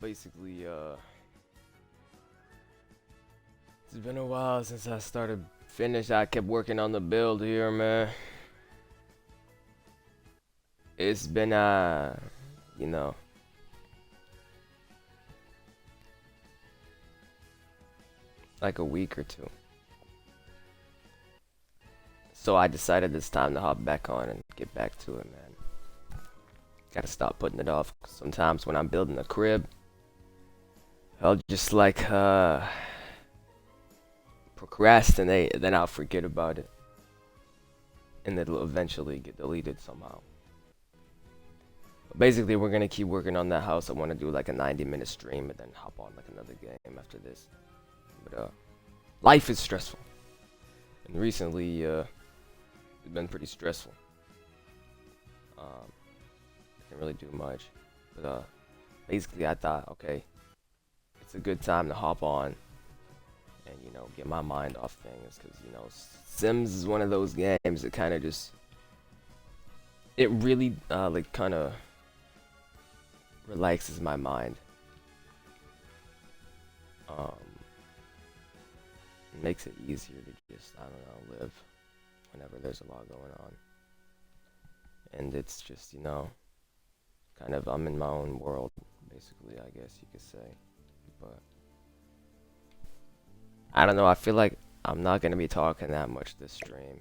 basically, it's been a while since I started finished. I kept working on the build here, man. It's been, you know, like a week or two. So I decided it's time to hop back on and get back to it, man. Gotta stop putting it off. Sometimes when I'm building a crib, I'll just like, procrastinate, and then I'll forget about it. And it'll eventually get deleted somehow. But basically, we're gonna keep working on that house. I want to do like a 90-minute stream and then hop on like another game after this. But life is stressful, and recently it's been pretty stressful. I can't really do much, but basically I thought, okay, it's a good time to hop on and get my mind off things, because Sims is one of those games that kind of just, it really like kind of relaxes my mind. It makes it easier to just, I don't know, live whenever there's a lot going on. And it's just, kind of, I'm in my own world, basically, I guess you could say. But I don't know, I feel like I'm not going to be talking that much this stream.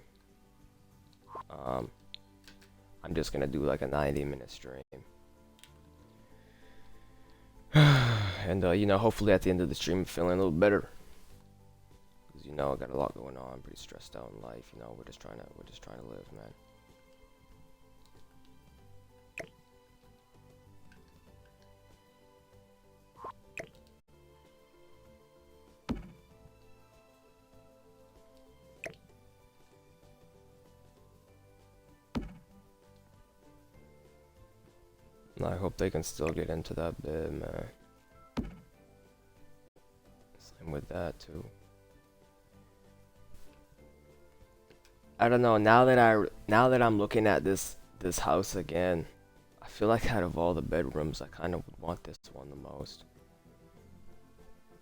I'm just going to do like a 90-minute stream. And, hopefully at the end of the stream, I'm feeling a little better. Because, I got a lot going on. I'm pretty stressed out in life. We're just trying to live, man. I hope they can still get into that bid, man. Same with that too. I don't know. Now that I'm looking at this house again, I feel like out of all the bedrooms, I kind of would want this one the most.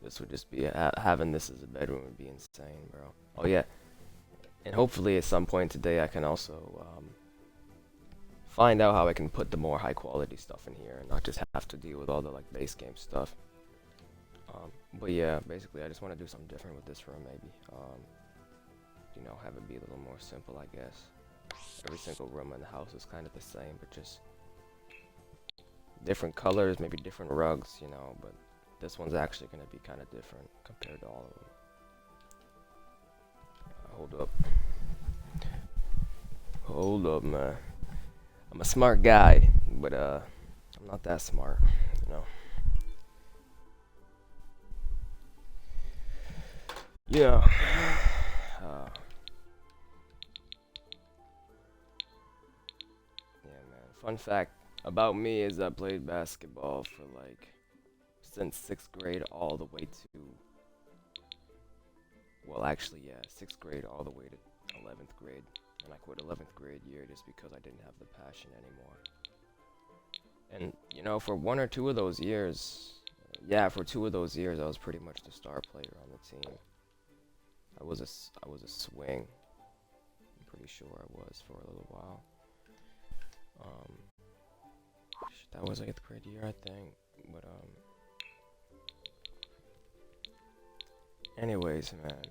This would just be having this as a bedroom would be insane, bro. Oh yeah, and hopefully at some point today I can also find out how I can put the more high quality stuff in here and not just have to deal with all the like base game stuff. But yeah, basically I just want to do something different with this room, maybe. Have it be a little more simple, I guess. Every single room in the house is kind of the same, but just different colors, maybe different rugs, but this one's actually going to be kind of different compared to all of them. Hold up, man. I'm a smart guy, but I'm not that smart, Yeah. Yeah, man. Fun fact about me is I played basketball for like since 6th grade all the way to, well, actually, yeah, 6th grade all the way to 11th grade. And I quit 11th grade year just because I didn't have the passion anymore. And, for one or two of those years, yeah, for 2 of those years, I was pretty much the star player on the team. I was a swing. I'm pretty sure I was for a little while. That was 8th grade year, I think. But anyways, man.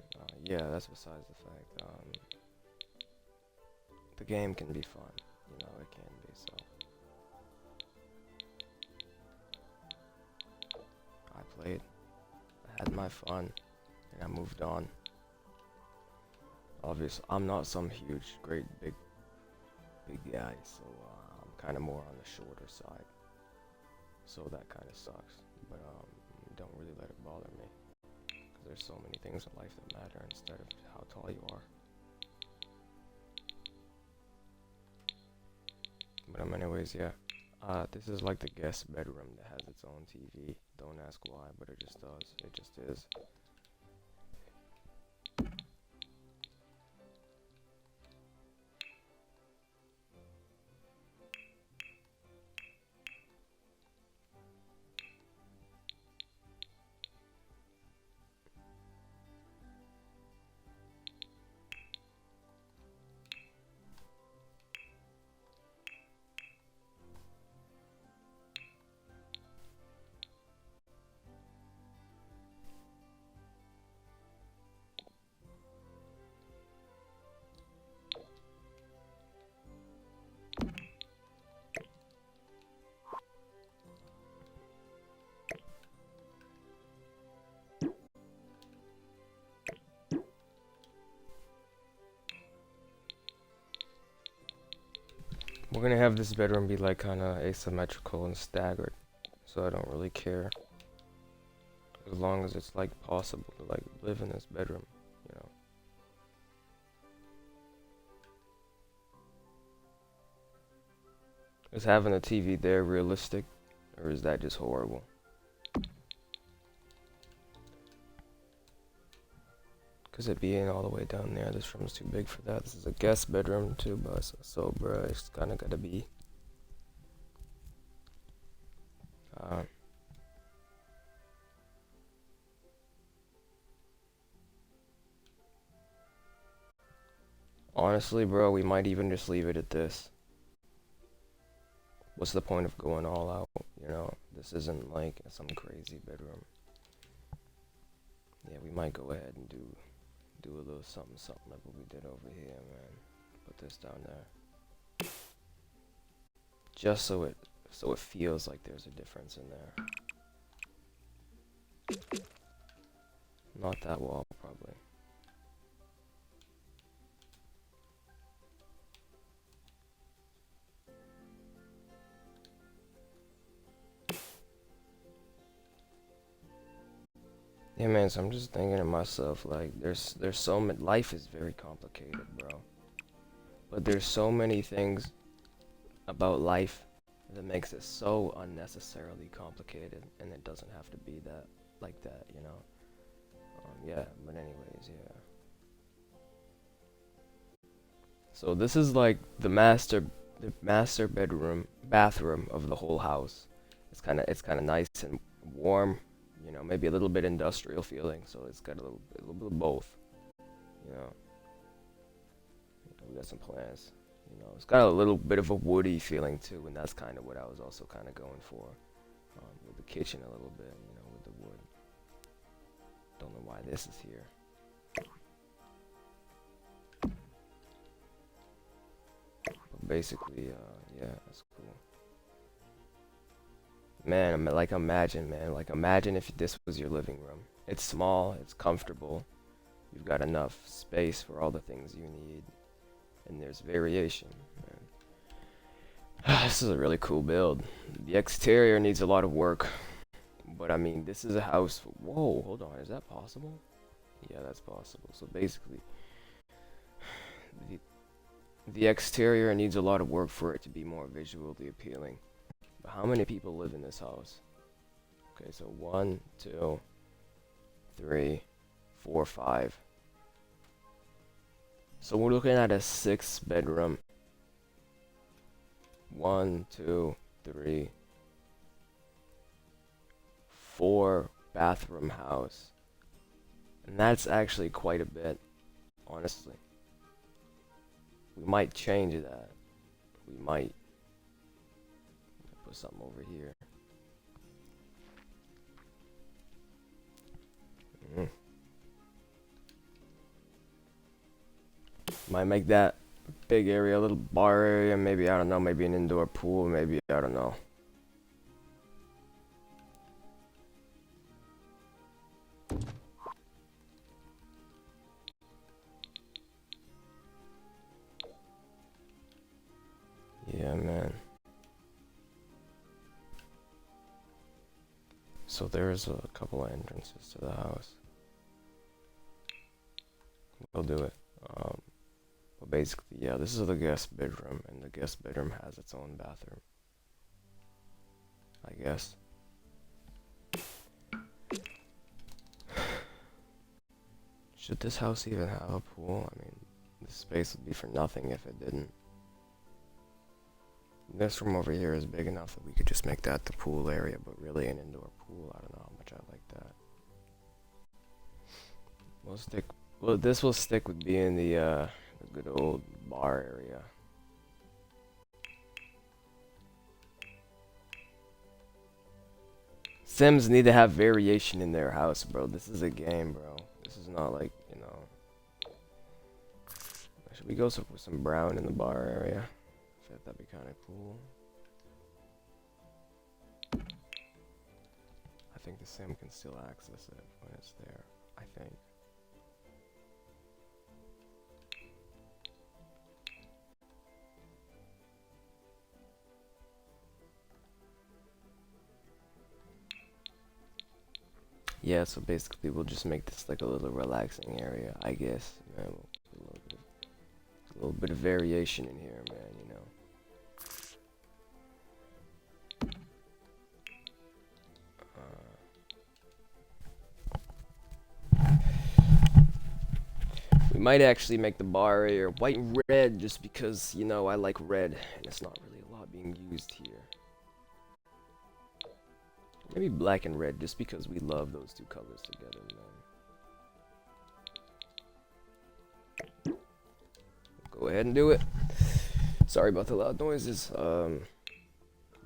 Yeah, that's besides the fact. The game can be fun. It can be. So I played. I had my fun, and I moved on. Obviously, I'm not some huge, great, big guy, so I'm kind of more on the shorter side. So that kind of sucks, but don't really let it bother me, because there's so many things in life that matter instead of how tall you are. But anyways, yeah. This is like the guest bedroom that has its own TV. Don't ask why, but it just does. It just is. We're gonna have this bedroom be like kind of asymmetrical and staggered, so I don't really care as long as it's like possible to like live in this bedroom, you know. Is having a TV there realistic, or is that just horrible? Cause it being all the way down there, this room's too big for that. This is a guest bedroom too, but so bruh, it's kind of gotta be. Uh, Honestly, bro, we might even just leave it at this. What's the point of going all out? You know, this isn't like some crazy bedroom. Yeah, we might go ahead and do a little something like what we did over here, man. Put this down there, just so it feels like there's a difference in there. Not that wall, probably. Yeah, man, so I'm just thinking to myself, like, there's so much, life is very complicated, bro. But there's so many things about life that makes it so unnecessarily complicated, and it doesn't have to be that, like that, you know? Yeah, but anyways, yeah. So this is like the master bathroom of the whole house. It's kind of nice and warm, you know, maybe a little bit industrial feeling, so it's got a little bit of both, you know. We got some plants, you know. It's got a little bit of a woody feeling too, and that's kind of what I was also kind of going for, with the kitchen a little bit, you know, with the wood. Don't know why this is here. But basically, yeah, that's cool. Man, imagine if this was your living room. It's small, it's comfortable, you've got enough space for all the things you need, and there's variation, man. This is a really cool build. The exterior needs a lot of work, but I mean, this is a house. Whoa, hold on, is that possible? Yeah, that's possible. So basically, the, the exterior needs a lot of work for it to be more visually appealing. But how many people live in this house? Okay, so 1, 2, 3, 4, 5. So we're looking at a 6-bedroom. 1, 2, 3, 4 bathroom house. And that's actually quite a bit, honestly. We might change that. We might put something over here. Might make that big area a little bar area. Maybe, I don't know, maybe an indoor pool. Maybe, I don't know. Yeah, man. So there's a couple of entrances to the house. We'll do it. But basically, yeah, this is the guest bedroom, and the guest bedroom has its own bathroom, I guess. Should this house even have a pool? I mean, this space would be for nothing if it didn't. This room over here is big enough that we could just make that the pool area, but really an indoor pool, I don't know how much I like that. Well, this will stick with being the good old bar area. Sims need to have variation in their house, bro. This is a game, bro. This is not like, you know. Should we go with some brown in the bar area? I feel like that'd be kind of cool. I think the sim can still access it when it's there, I think. Yeah, so basically we'll just make this like a little relaxing area, I guess. Man, a little bit of variation in here, man, you know. We might actually make the bar area white and red just because, you know, I like red and it's not really a lot being used here. Maybe black and red just because we love those two colors together, man. Go ahead and do it. Sorry about the loud noises.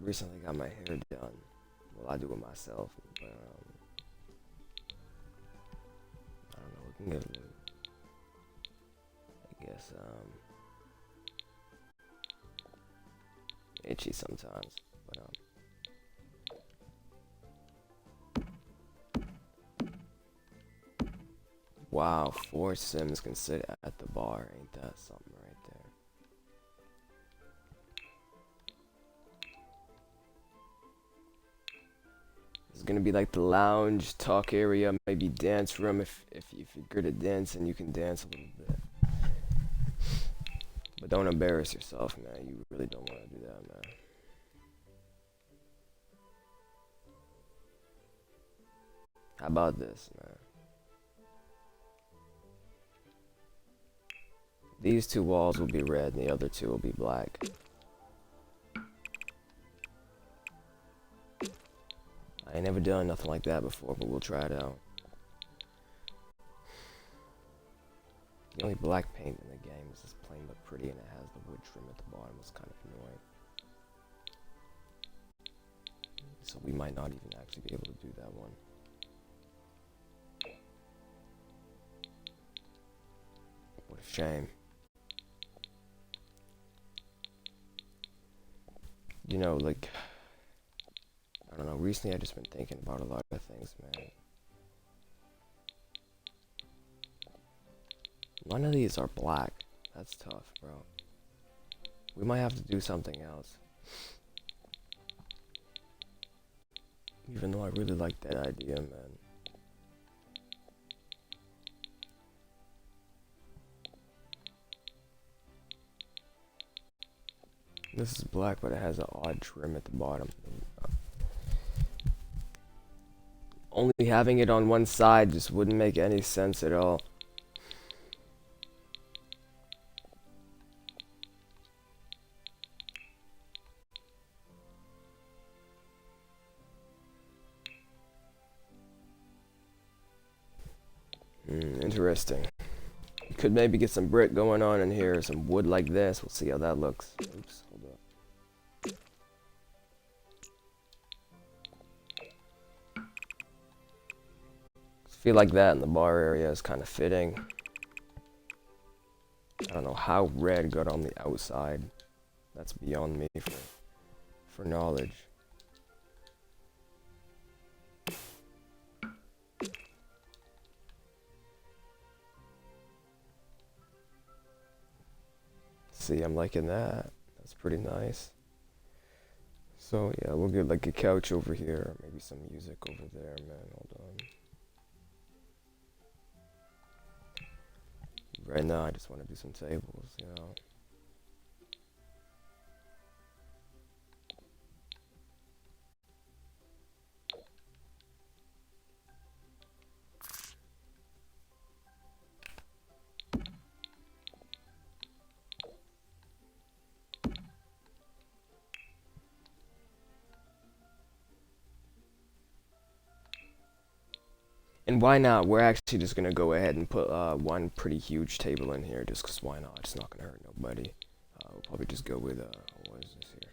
Recently got my hair done. Well, I do it myself, but I don't know. We can get a little, I guess, itchy sometimes, but wow, 4 Sims can sit at the bar. Ain't that something right there? It's gonna be like the lounge, talk area, maybe dance room. If you're good at dancing, you can dance a little bit. But don't embarrass yourself, man. You really don't want to do that, man. How about this, man? These 2 walls will be red and the other 2 will be black. I ain't never done nothing like that before, but we'll try it out. The only black paint in the game is this plain but pretty, and it has the wood trim at the bottom. It's kind of annoying. So we might not even actually be able to do that one. What a shame. You know, like, I don't know, recently I've just been thinking about a lot of things, man. None of these are black. That's tough, bro. We might have to do something else. Even though I really like that idea, man. This is black, but it has an odd trim at the bottom. Only having it on one side just wouldn't make any sense at all. Interesting. Could maybe get some brick going on in here, some wood like this. We'll see how that looks. Oops, hold up. I feel like that in the bar area is kind of fitting. I don't know how red got on the outside. That's beyond me for knowledge. See, I'm liking that. That's pretty nice. So yeah, we'll get like a couch over here, maybe some music over there, man. Hold on. Right now, I just want to do some tables, you know. And why not? We're actually just gonna go ahead and put one pretty huge table in here, just 'cause why not? It's not gonna hurt nobody. We'll probably just go with what is this here?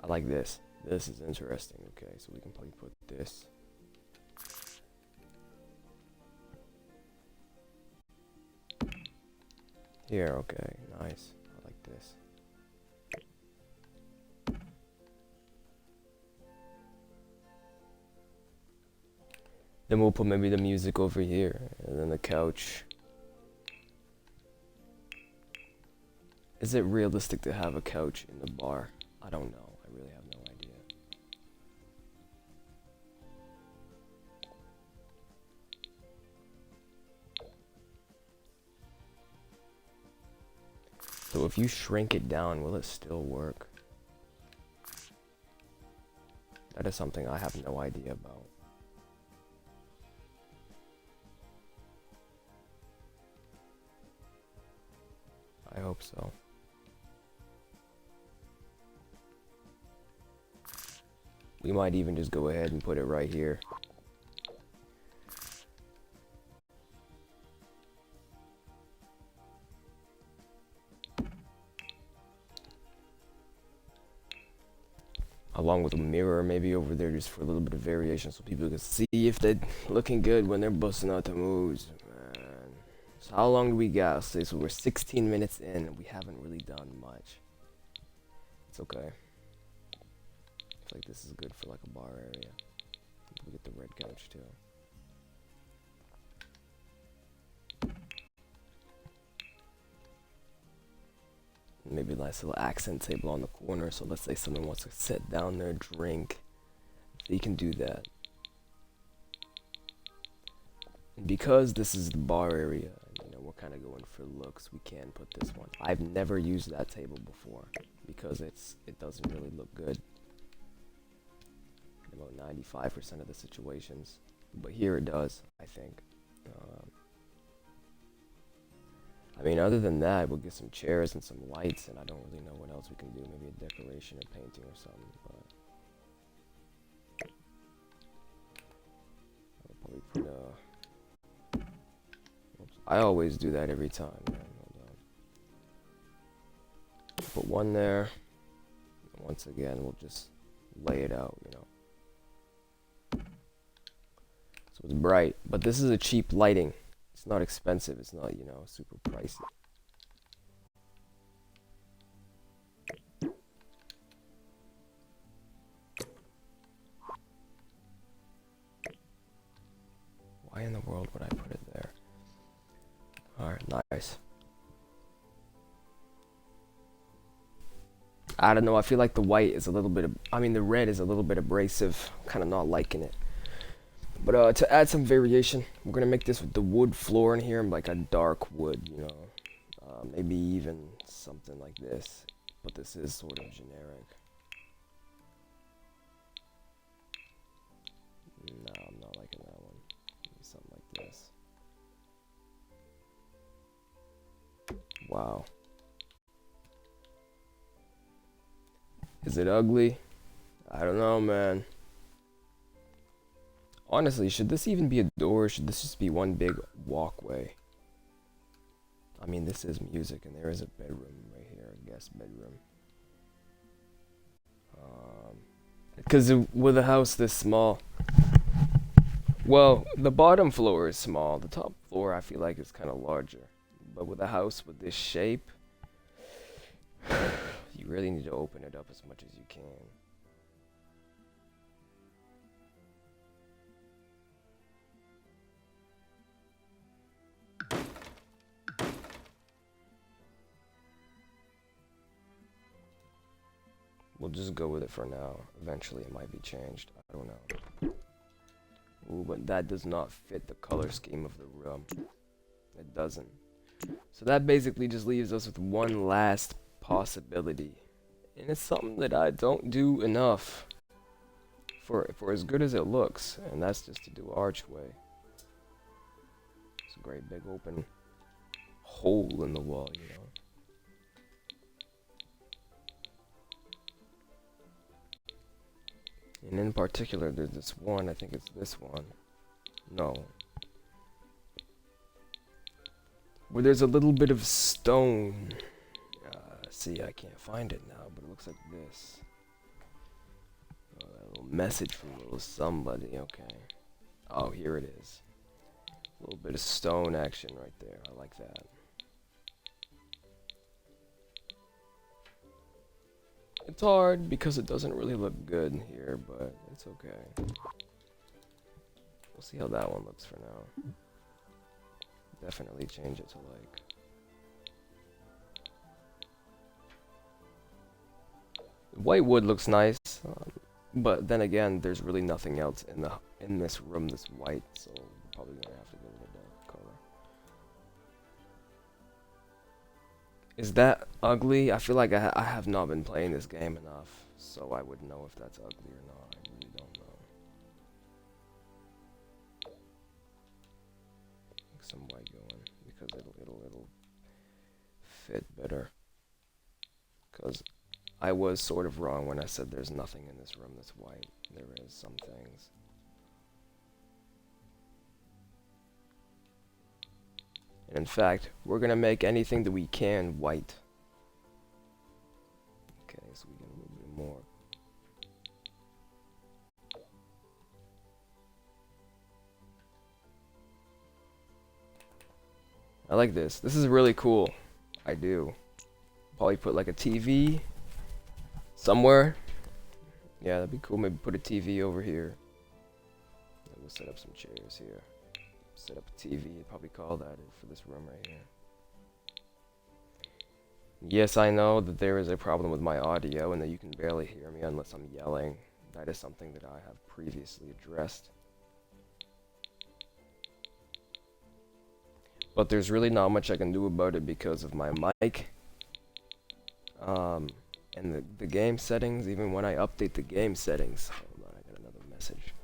I like this. This is interesting. Okay, so we can probably put this. Here, okay, nice. I like this. Then we'll put maybe the music over here, and then the couch. Is it realistic to have a couch in the bar? I don't know. I really have no idea. So if you shrink it down, will it still work? That is something I have no idea about. I hope so. We might even just go ahead and put it right here. Along with a mirror maybe over there just for a little bit of variation so people can see if they're looking good when they're busting out the moves. Man. So how long do we got? So we're 16 minutes in and we haven't really done much. It's okay. I feel like this is good for like a bar area. We get the red couch too. Maybe a nice little accent table on the corner, so let's say someone wants to sit down there, drink, they can do that. And because this is the bar area, you know, we're kind of going for looks, we can put this one. I've never used that table before because it doesn't really look good in about 95% of the situations, but here it does, I think. I mean, other than that, we'll get some chairs and some lights, and I don't really know what else we can do. Maybe a decoration or painting or something, but I'll probably put oops, I always do that every time, man. Hold on. Put one there. And once again, we'll just lay it out, you know. So it's bright, but this is a cheap lighting. It's not expensive, it's not, you know, super pricey. Why in the world would I put it there? Alright, nice. I don't know, I feel like the white is a little bit, the red is a little bit abrasive. I'm kind of not liking it. But to add some variation, we're gonna make this with the wood floor in here, like a dark wood, you know, maybe even something like this. But this is sort of generic. No, I'm not liking that one. Maybe something like this. Wow. Is it ugly? I don't know, man. Honestly, should this even be a door, or should this just be one big walkway? I mean, this is music, and there is a bedroom right here, a guest bedroom. Because with a house this small, well, the bottom floor is small. The top floor, I feel like, is kind of larger. But with a house with this shape, you really need to open it up as much as you can. We'll just go with it for now. Eventually it might be changed. I don't know. Ooh, but that does not fit the color scheme of the room. It doesn't. So that basically just leaves us with one last possibility. And it's something that I don't do enough for as good as it looks. And that's just to do archway. It's a great big open hole in the wall, you know. And in particular, there's this one, I think it's this one. No. Where there's a little bit of stone. See, I can't find it now, but it looks like this. Oh, that little message from a little somebody, okay. Oh, here it is. A little bit of stone action right there, I like that. It's hard because it doesn't really look good here, but it's okay. We'll see how that one looks for now. Definitely change it to like... White wood looks nice, but then again, there's really nothing else in this room that's white, so we're probably gonna have to go with a dark color. Is that ugly? I feel like I have not been playing this game enough, so I would know if that's ugly or not. I really don't know. Some white going because it'll fit better. Because I was sort of wrong when I said there's nothing in this room that's white. There is some things. And in fact, we're gonna make anything that we can white. Okay, so we get a little bit more. I like this. This is really cool. I do. Probably put like a TV somewhere. Yeah, that'd be cool. Maybe put a TV over here. And we'll set up some chairs here. Set up a TV. You'd probably call that it for this room right here. Yes, I know that there is a problem with my audio and that you can barely hear me unless I'm yelling. That is something that I have previously addressed. But there's really not much I can do about it because of my mic. And the game settings, even when I update the game settings. Hold on, I got another message.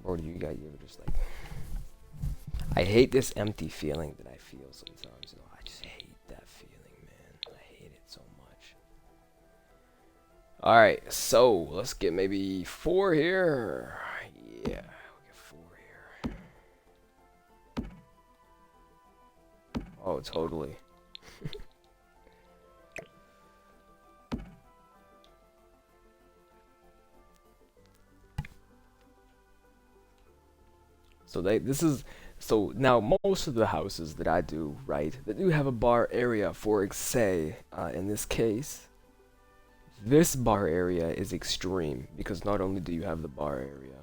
Or do you got you just like... I hate this empty feeling that I feel sometimes. You know, I just hate that feeling, man. I hate it so much. Alright, so let's get maybe 4 here. Yeah, we'll get 4 here. Oh, totally. So now most of the houses that I do, right, they do have a bar area for, say, in this case, this bar area is extreme because not only do you have the bar area,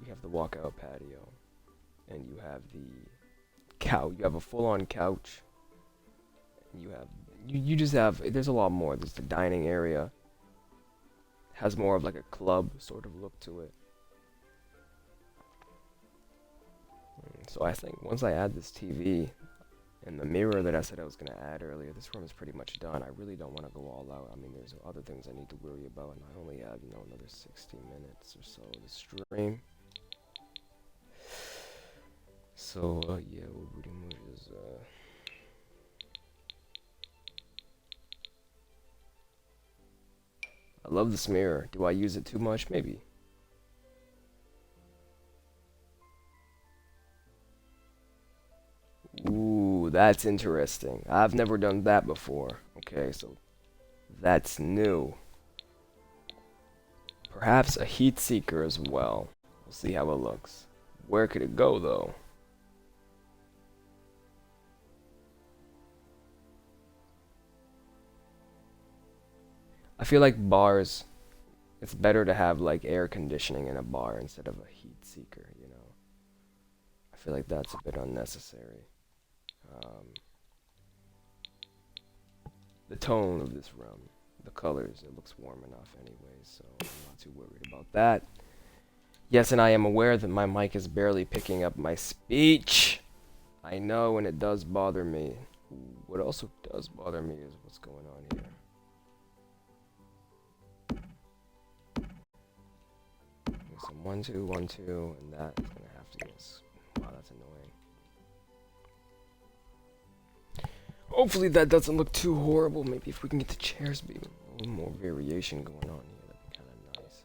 you have the walkout patio, and you have the couch. You have a full-on couch. And you just have. There's a lot more. There's the dining area. Has more of like a club sort of look to it. So I think once I add this TV and the mirror that I said I was going to add earlier, this room is pretty much done. I really don't want to go all out. I mean, there's other things I need to worry about, and I only have, another 60 minutes or so to stream. So, yeah, we'll pretty much just, I love this mirror. Do I use it too much? Maybe. Ooh, that's interesting. I've never done that before. Okay, so that's new. Perhaps a heat seeker as well. We'll see how it looks. Where could it go, though? I feel like bars, it's better to have like air conditioning in a bar instead of a heat seeker, I feel like that's a bit unnecessary. Um, the tone of this room, the colors, it looks warm enough anyways, so I'm not too worried about that. Yes, and I am aware that my mic is barely picking up my speech. I know, and it does bother me. What also does bother me is what's going on here. Some 1 2 1 2, and that is gonna have to get. Wow, that's annoying. Hopefully that doesn't look too horrible. Maybe if we can get the chairs be a little more variation going on here, that'd be kind of nice.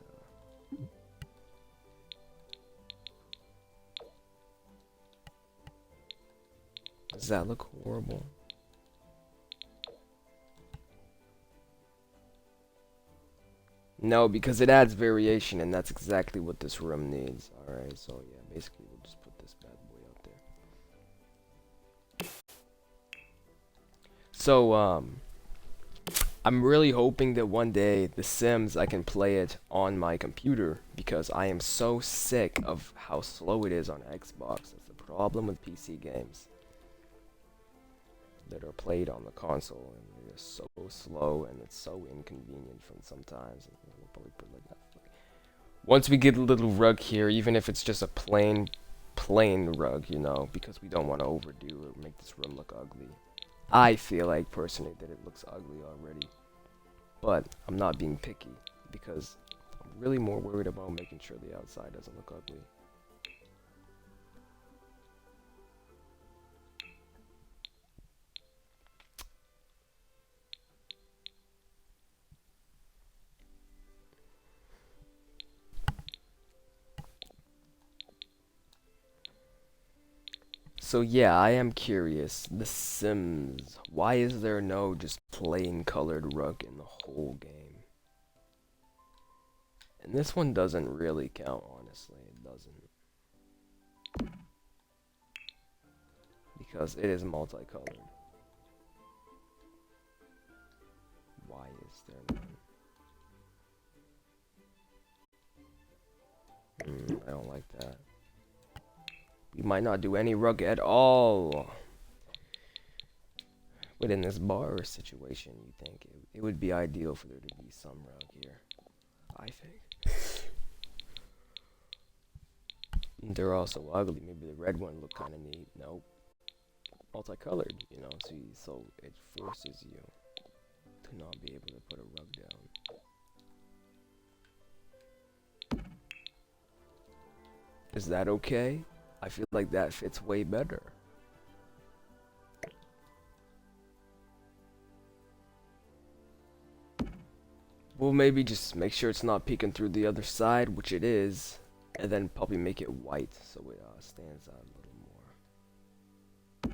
Does that look horrible? No, because it adds variation, and that's exactly what this room needs. Alright, so yeah, basically we'll just put this bad boy out there. So, I'm really hoping that one day The Sims, I can play it on my computer, because I am so sick of how slow it is on Xbox. That's the problem with PC games that are played on the console, and they're so slow, and it's so inconvenient from sometimes. We'll probably put like that. Once we get a little rug here, even if it's just a plain rug, you know, because we don't want to overdo or make this room look ugly. I feel like personally that it looks ugly already, but I'm not being picky because I'm really more worried about making sure the outside doesn't look ugly. So yeah, I am curious. The Sims. Why is there no just plain colored rug in the whole game? And this one doesn't really count, honestly. It doesn't. Because it is multicolored. Why is there none? I don't like that. We might not do any rug at all. But in this bar situation, you think it would be ideal for there to be some rug here. I think. They're also ugly. Maybe the red one look kind of neat. Nope. Multicolored, you know, so it forces you to not be able to put a rug down. Is that okay? I feel like that fits way better. Well, maybe just make sure it's not peeking through the other side, which it is, and then probably make it white so it stands out a little more.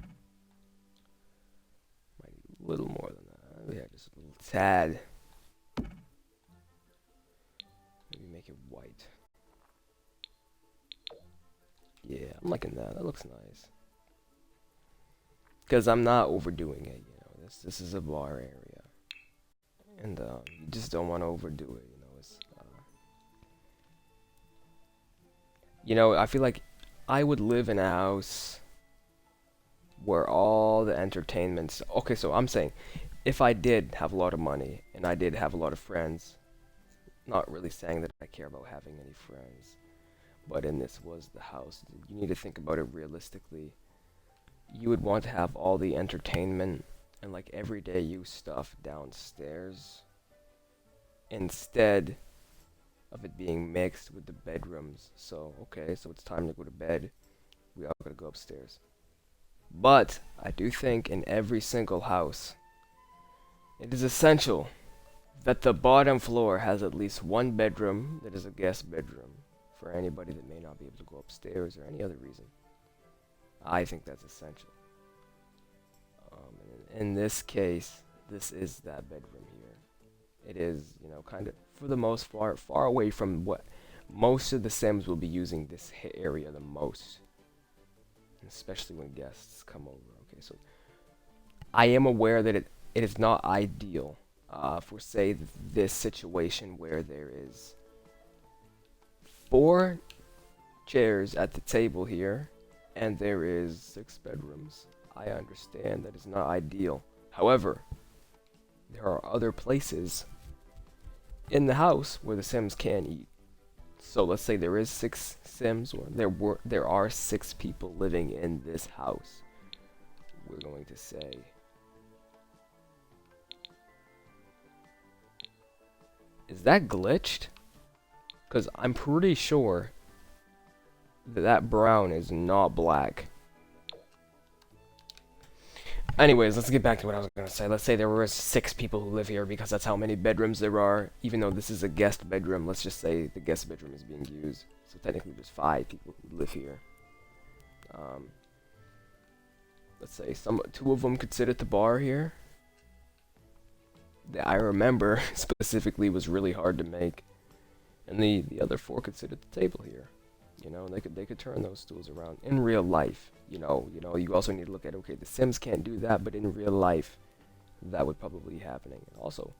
Might need a little more than that. Yeah, just a little tad. Maybe make it white. Yeah, I'm liking that. That looks nice. Because I'm not overdoing it, you know. This is a bar area. And you just don't want to overdo it, you know. You know, I feel like I would live in a house where all the entertainments. Okay, so I'm saying, if I did have a lot of money and I did have a lot of friends, not really saying that I care about having any friends, but in this was the house. You need to think about it realistically. You would want to have all the entertainment and like everyday use stuff downstairs instead of it being mixed with the bedrooms. So, okay, so it's time to go to bed. We all gotta go upstairs. But I do think in every single house, it is essential that the bottom floor has at least one bedroom that is a guest bedroom for anybody that may not be able to go upstairs or any other reason. I think that's essential. In this case, this is that bedroom here. It is, you know, kind of for the most part far away from what most of the Sims will be using this area the most, especially when guests come over. Okay, so I am aware that it is not ideal for say this situation where there is 4 chairs at the table here and there is 6 bedrooms. I understand that is not ideal. However, there are other places in the house where the Sims can eat. So let's say there is 6 Sims, or there are 6 people living in this house. We're going to say is that glitched? Because I'm pretty sure that that brown is not black. Anyways, let's get back to what I was going to say. Let's say there were 6 people who live here because that's how many bedrooms there are. Even though this is a guest bedroom, let's just say the guest bedroom is being used. So technically there's 5 people who live here. Let's say 2 of them could sit at the bar here. That I remember specifically was really hard to make. And the other 4 could sit at the table here. You know, they could turn those stools around in real life. You know, you also need to look at, okay, the Sims can't do that, but in real life, that would probably be happening. And also,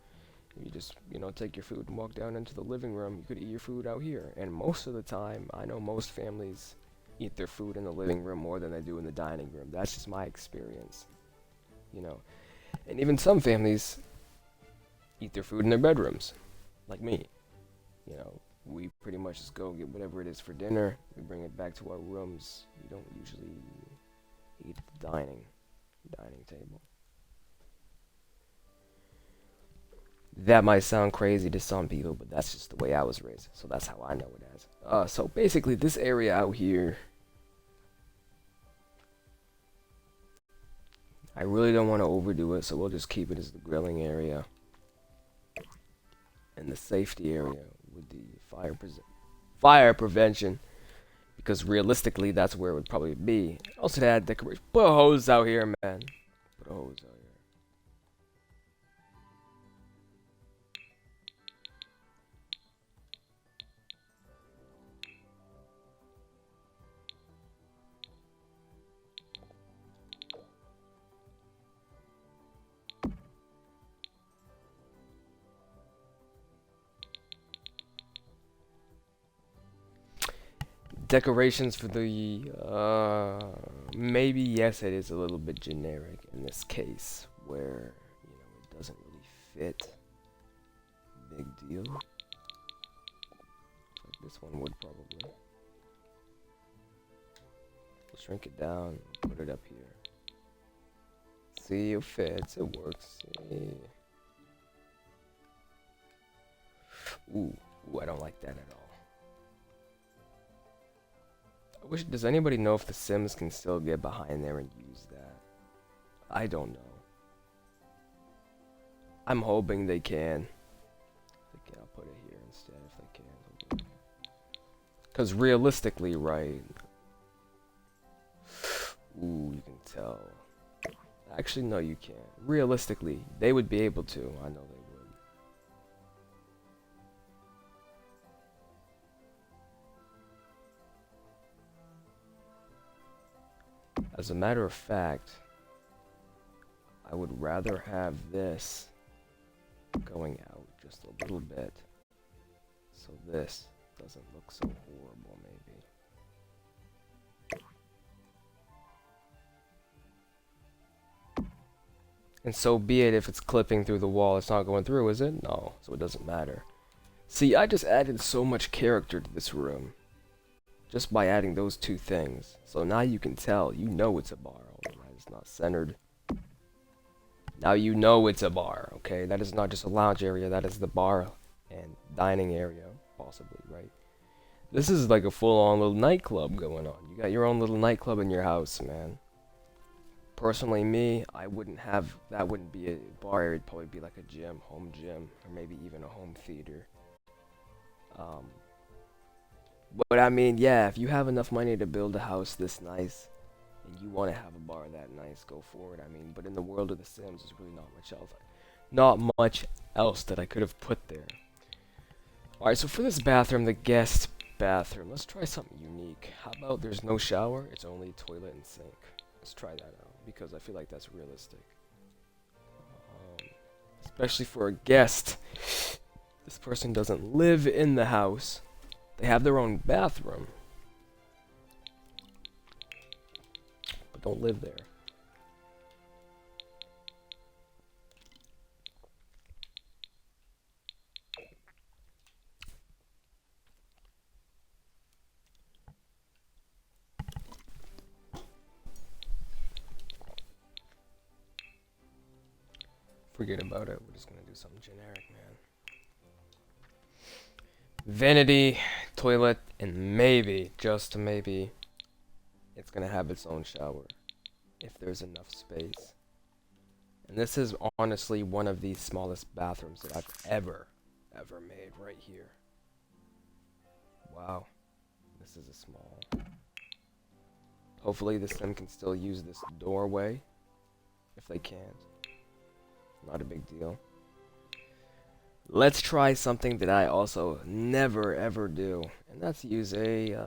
you just, you know, take your food and walk down into the living room. You could eat your food out here. And most of the time, I know most families eat their food in the living room more than they do in the dining room. That's just my experience. You know, and even some families eat their food in their bedrooms, like me. You know, we pretty much just go get whatever it is for dinner. We bring it back to our rooms. We don't usually eat at the dining table. That might sound crazy to some people, but that's just the way I was raised. So that's how I know it as. So basically this area out here, I really don't want to overdo it, so we'll just keep it as the grilling area. And the safety area with the fire prevention. Because realistically, that's where it would probably be. Also to add decoration. Put a hose out here, man. Put a hose out here. Decorations for the maybe yes, it is a little bit generic in this case where it doesn't really fit. Big deal. Like this one would probably. Shrink it down, put it up here. See, it fits, it works. See. Ooh, I don't like that at all. Does anybody know if the Sims can still get behind there and use that? I don't know. I'm hoping they can. I'll put it here instead if they can. Because realistically, right? Ooh, you can tell. Actually, no, you can't. Realistically, they would be able to. I know they would. As a matter of fact, I would rather have this going out just a little bit, so this doesn't look so horrible, maybe. And so be it if it's clipping through the wall, it's not going through, is it? No, so it doesn't matter. See, I just added so much character to this room. Just by adding those two things. So now you can tell, you know it's a bar, although it's not centered. Now you know it's a bar, okay? That is not just a lounge area, that is the bar and dining area, possibly, right? This is like a full-on little nightclub going on. You got your own little nightclub in your house, man. Personally, me, I wouldn't have, that wouldn't be a bar, it'd probably be like a gym, home gym, or maybe even a home theater. But I mean, yeah, if you have enough money to build a house this nice, and you want to have a bar that nice, go for it. I mean, but in the world of The Sims, there's really not much else that I could have put there. Alright, so for this bathroom, the guest bathroom, let's try something unique. How about there's no shower, it's only toilet and sink. Let's try that out, because I feel like that's realistic. Especially for a guest. This person doesn't live in the house. They have their own bathroom, but don't live there. Forget about it. We're just gonna do something generic, man. Vanity, toilet, and maybe, just maybe, it's gonna have its own shower if there's enough space. And this is honestly one of the smallest bathrooms that I've ever made right here. Wow, this is a small. Hopefully the Sim can still use this doorway. If they can't, not a big deal. Let's try something that I also never ever do, and that's use a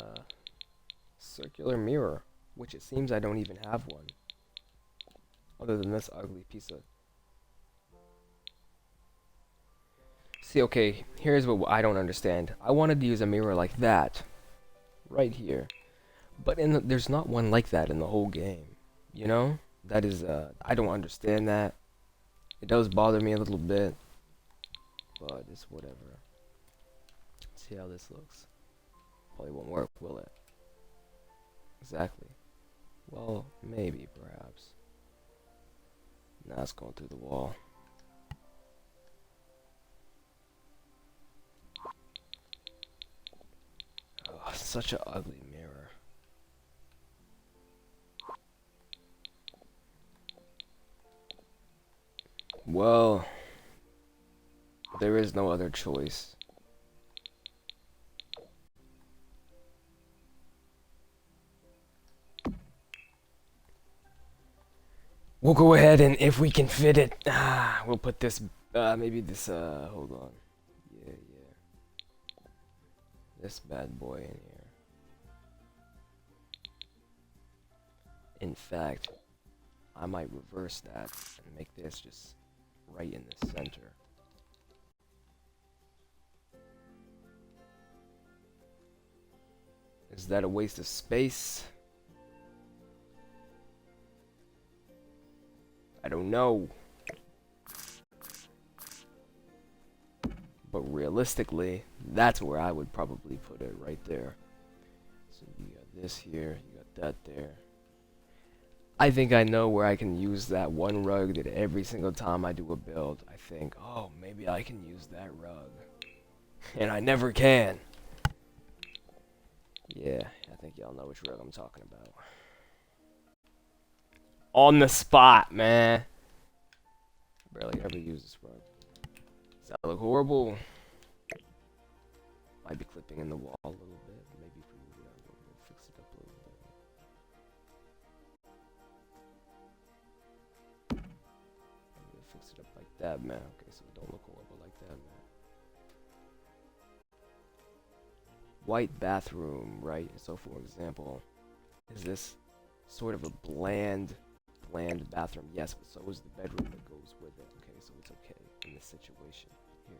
circular mirror, which it seems I don't even have one, other than this ugly piece of... See, okay, here's what I don't understand. I wanted to use a mirror like that, right here, but there's not one like that in the whole game, you know? That is, I don't understand that. It does bother me a little bit. But it's whatever. Let's see see how this looks. Probably won't work, will it? Exactly. Well, maybe, perhaps. Now it's going through the wall. Oh, such an ugly mirror. Well, there is no other choice. We'll go ahead and if we can fit it, we'll put this, maybe this, hold on. Yeah. This bad boy in here. In fact, I might reverse that and make this just right in the center. Is that a waste of space? I don't know. But realistically, that's where I would probably put it, right there. So you got this here, you got that there. I think I know where I can use that one rug that every single time I do a build, I think, oh, maybe I can use that rug. And I never can. Yeah, I think y'all know which rug I'm talking about. On the spot, man. Barely ever use this rug. Does that look horrible? Might be clipping in the wall a little bit. Maybe if we move it out a little bit, fix it up a little bit. Maybe fix it up like that, man. Okay, so we don't look horrible like that, man. White bathroom, right? So for example, is this sort of a bland bathroom? Yes, but so is the bedroom that goes with it. Okay, so it's okay in this situation here.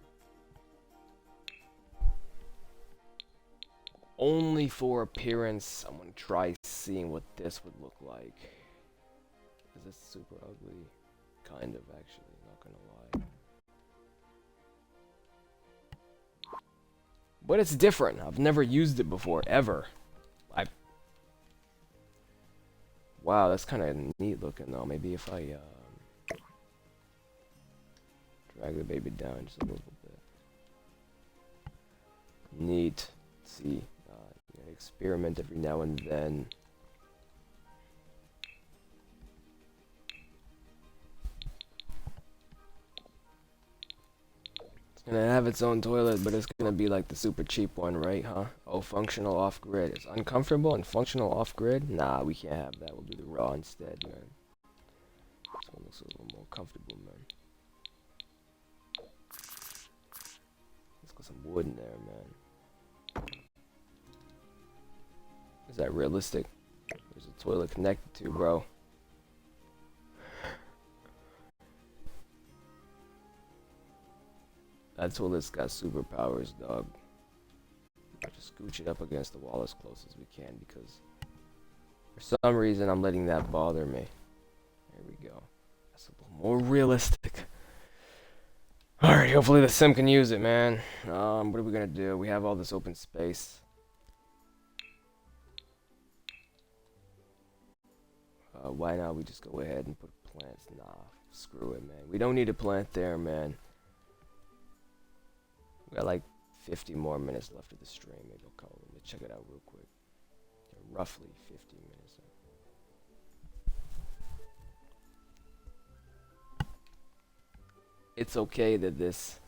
Only for appearance, I'm gonna try seeing what this would look like. Is this super ugly? Kind of, actually, not gonna lie. But it's different. I've never used it before, ever. Wow, that's kind of neat looking though. Maybe if I drag the baby down just a little bit. Neat. Let's see, experiment every now and then. It's gonna have its own toilet, but it's gonna be like the super cheap one, right? Huh? Oh, functional off-grid. It's uncomfortable and functional off-grid? Nah, we can't have that. We'll do the raw instead, man. This one looks a little more comfortable, man. Let's get some wood in there, man. Is that realistic? Where's the toilet connected to, bro? That toilet's got superpowers, dog. Just scooch it up against the wall as close as we can because for some reason I'm letting that bother me. There we go. That's a little more realistic. Alright, hopefully the sim can use it, man. What are we gonna do? We have all this open space. Why not we just go ahead and put plants? Nah, screw it, man. We don't need a plant there, man. We got like 50 more minutes left of the stream. Maybe I'll call it. Let me check it out real quick. Yeah, roughly 50 minutes. It's okay that this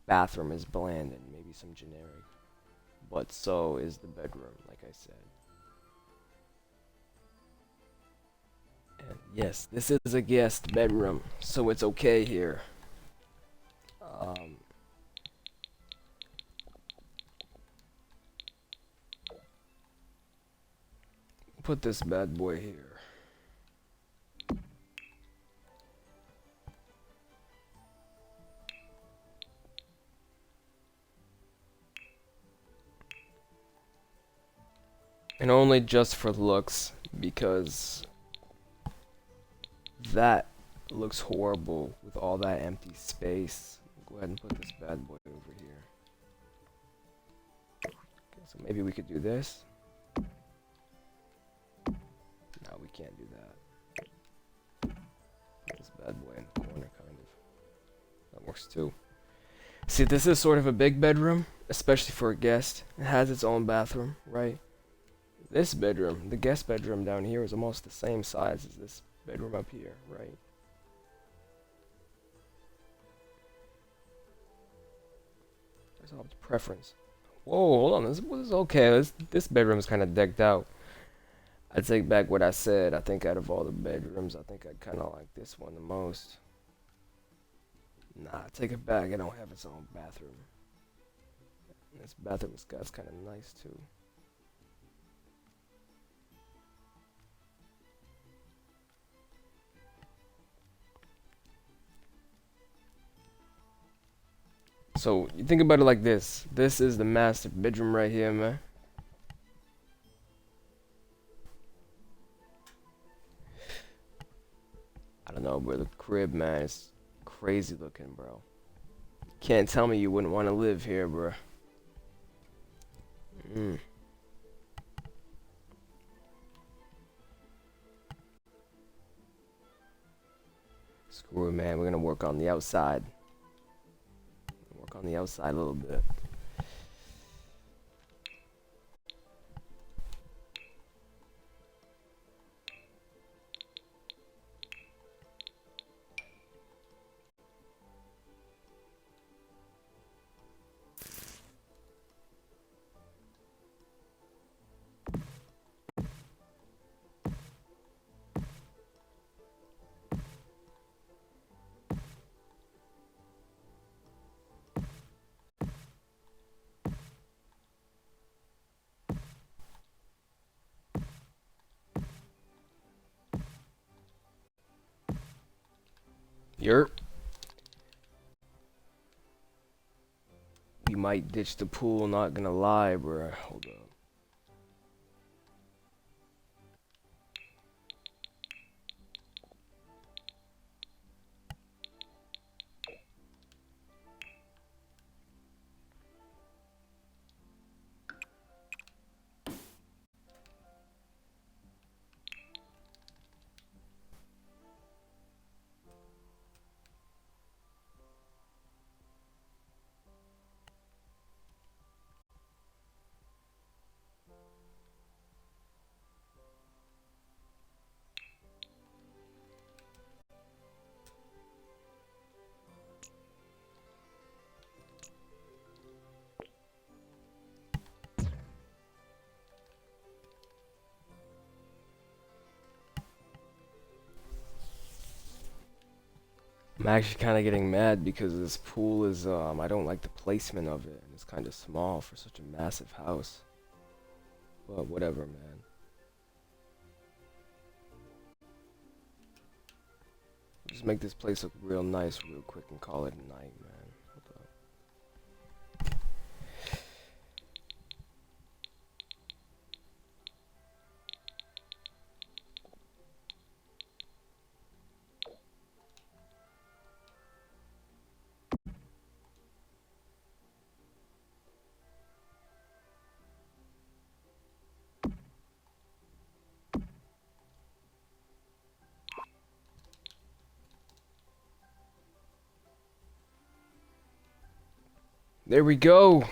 bathroom is bland and maybe some generic, but so is the bedroom, like I said. And yes, this is a guest bedroom, so it's okay here. Put this bad boy here. And only just for looks, because that looks horrible with all that empty space. We'll go ahead and put this bad boy over here. So maybe we could do this. No, we can't do that. Put this bad boy in the corner, kind of. That works too. See, this is sort of a big bedroom, especially for a guest. It has its own bathroom, right? This bedroom, the guest bedroom down here, is almost the same size as this bedroom up here, right? There's all preference. Whoa, hold on. This was okay. This bedroom is kind of decked out. I take back what I said. I think out of all the bedrooms, I think I kind of like this one the most. Nah, I take it back. I don't have its own bathroom. This bathroom is kind of nice too. So you think about it like this. This is the master bedroom right here, man. I don't know, bro. The crib, man, is crazy looking, bro. Can't tell me you wouldn't want to live here, bro. Screw it, man. We're gonna work on the outside. Work on the outside a little bit. Yerp. We might ditch the pool, not gonna lie, bruh. Hold up. I'm actually kind of getting mad because this pool is, I don't like the placement of it. It's kind of small for such a massive house. But whatever, man. Just make this place look real nice real quick and call it a night, man. Hold up. There we go.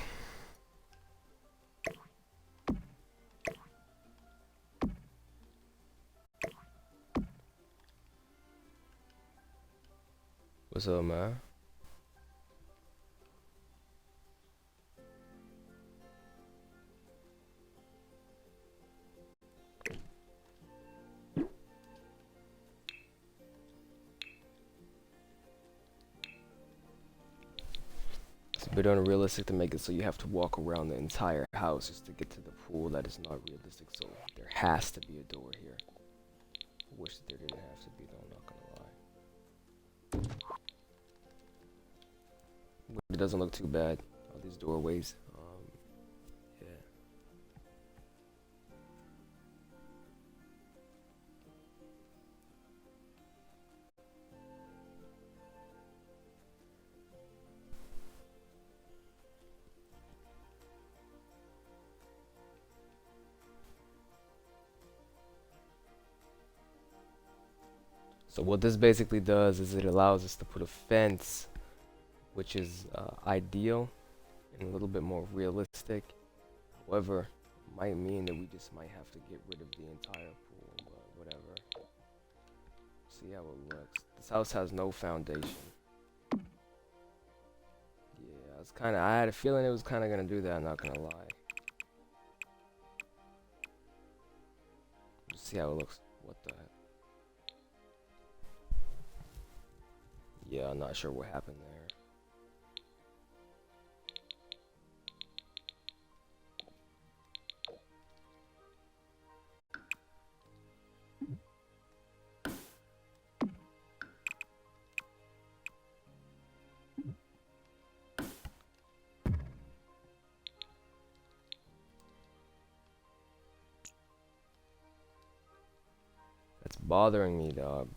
What's up, man? It's a bit unrealistic to make it so you have to walk around the entire house just to get to the pool. That is not realistic, so there has to be a door here. I wish that there didn't have to be, though, I'm not gonna lie. But it doesn't look too bad. All these doorways. Yeah. So what this basically does is it allows us to put a fence, which is ideal and a little bit more realistic. However, it might mean that we just might have to get rid of the entire pool, but whatever. See how it looks. This house has no foundation. Yeah, I had a feeling it was kind of gonna do that, not gonna lie. Just see how it looks. What the heck? Yeah, I'm not sure what happened there. That's bothering me, dog.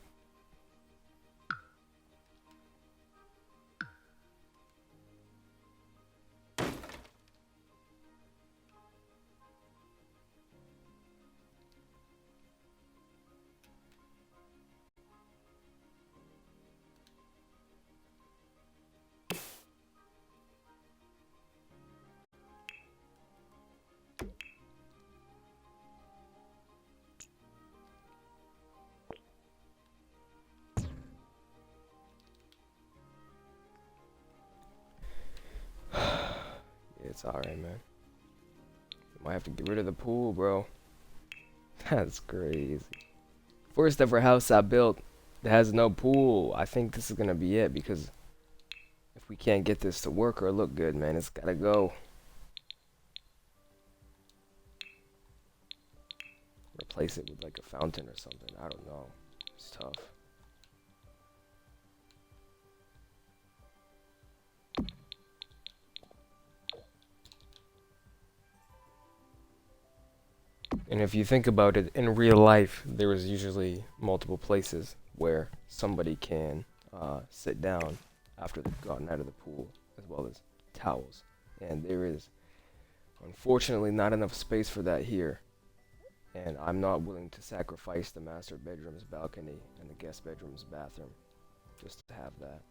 It's alright, man. Might have to get rid of the pool, bro. That's crazy. First ever house I built that has no pool. I think this is gonna be it because if we can't get this to work or look good, man, it's gotta go. Replace it with like a fountain or something. I don't know. It's tough. And if you think about it, in real life, there is usually multiple places where somebody can sit down after they've gotten out of the pool, as well as towels. And there is, unfortunately, not enough space for that here. And I'm not willing to sacrifice the master bedroom's balcony and the guest bedroom's bathroom just to have that.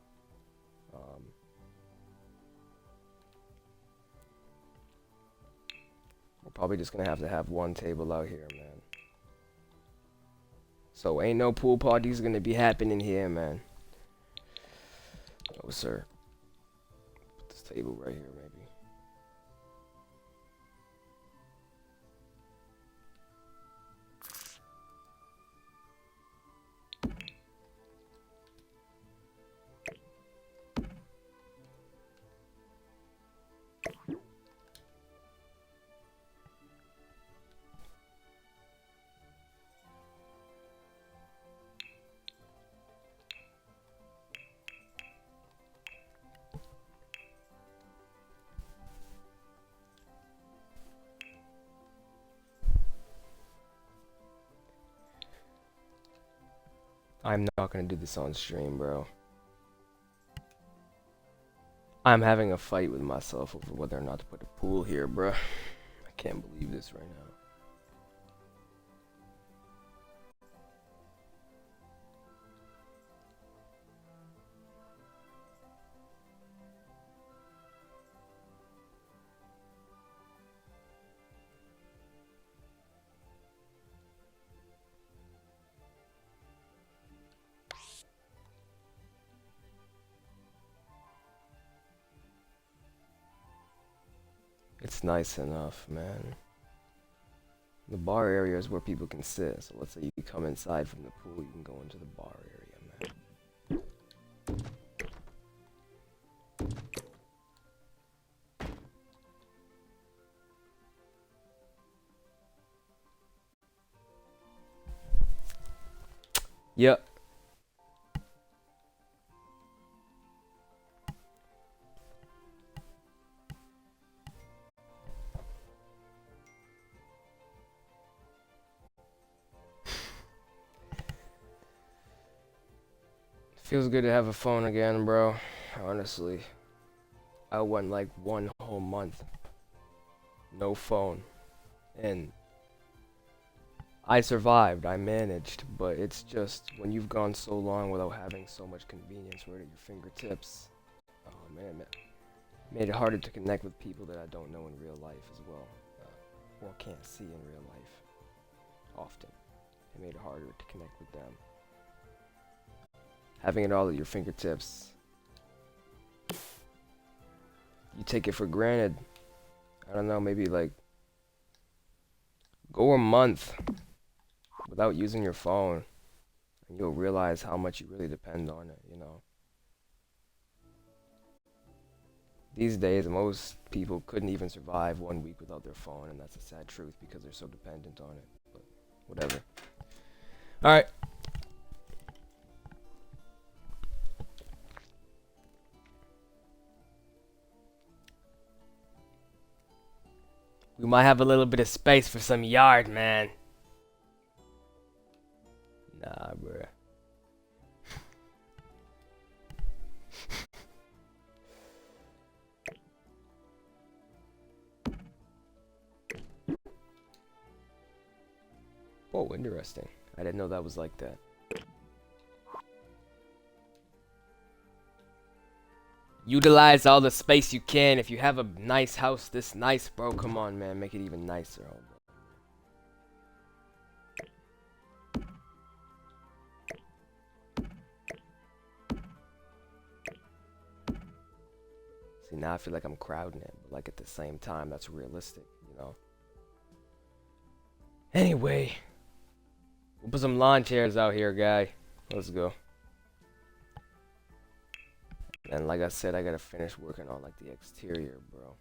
We're probably just gonna have to have one table out here, man. So ain't no pool parties gonna be happening here, man. No, sir. Put this table right here, maybe. I'm not gonna do this on stream, bro. I'm having a fight with myself over whether or not to put a pool here, bro. I can't believe this right now. It's nice enough, man. The bar area is where people can sit. So let's say you come inside from the pool, you can go into the bar area, man. Yep. Feels good to have a phone again, bro. Honestly. I went like 1 whole month. No phone. And I survived, I managed, but it's just when you've gone so long without having so much convenience right at your fingertips. Oh man, made it harder to connect with people that I don't know in real life as well. Or can't see in real life often. It made it harder to connect with them. Having it all at your fingertips, you take it for granted. I don't know, maybe like go a month without using your phone and you'll realize how much you really depend on it, you know. These days, most people couldn't even survive 1 week without their phone, and that's a sad truth because they're so dependent on it. But whatever. All right. We might have a little bit of space for some yard, man. Nah, bruh. Oh, interesting. I didn't know that was like that. Utilize all the space you can. If you have a nice house this nice, bro, come on, man. Make it even nicer. Oh, bro. See, now I feel like I'm crowding it, but like at the same time, that's realistic, you know? Anyway, we'll put some lawn chairs out here, guy. Let's go. And like I said, I gotta finish working on like the exterior, bro.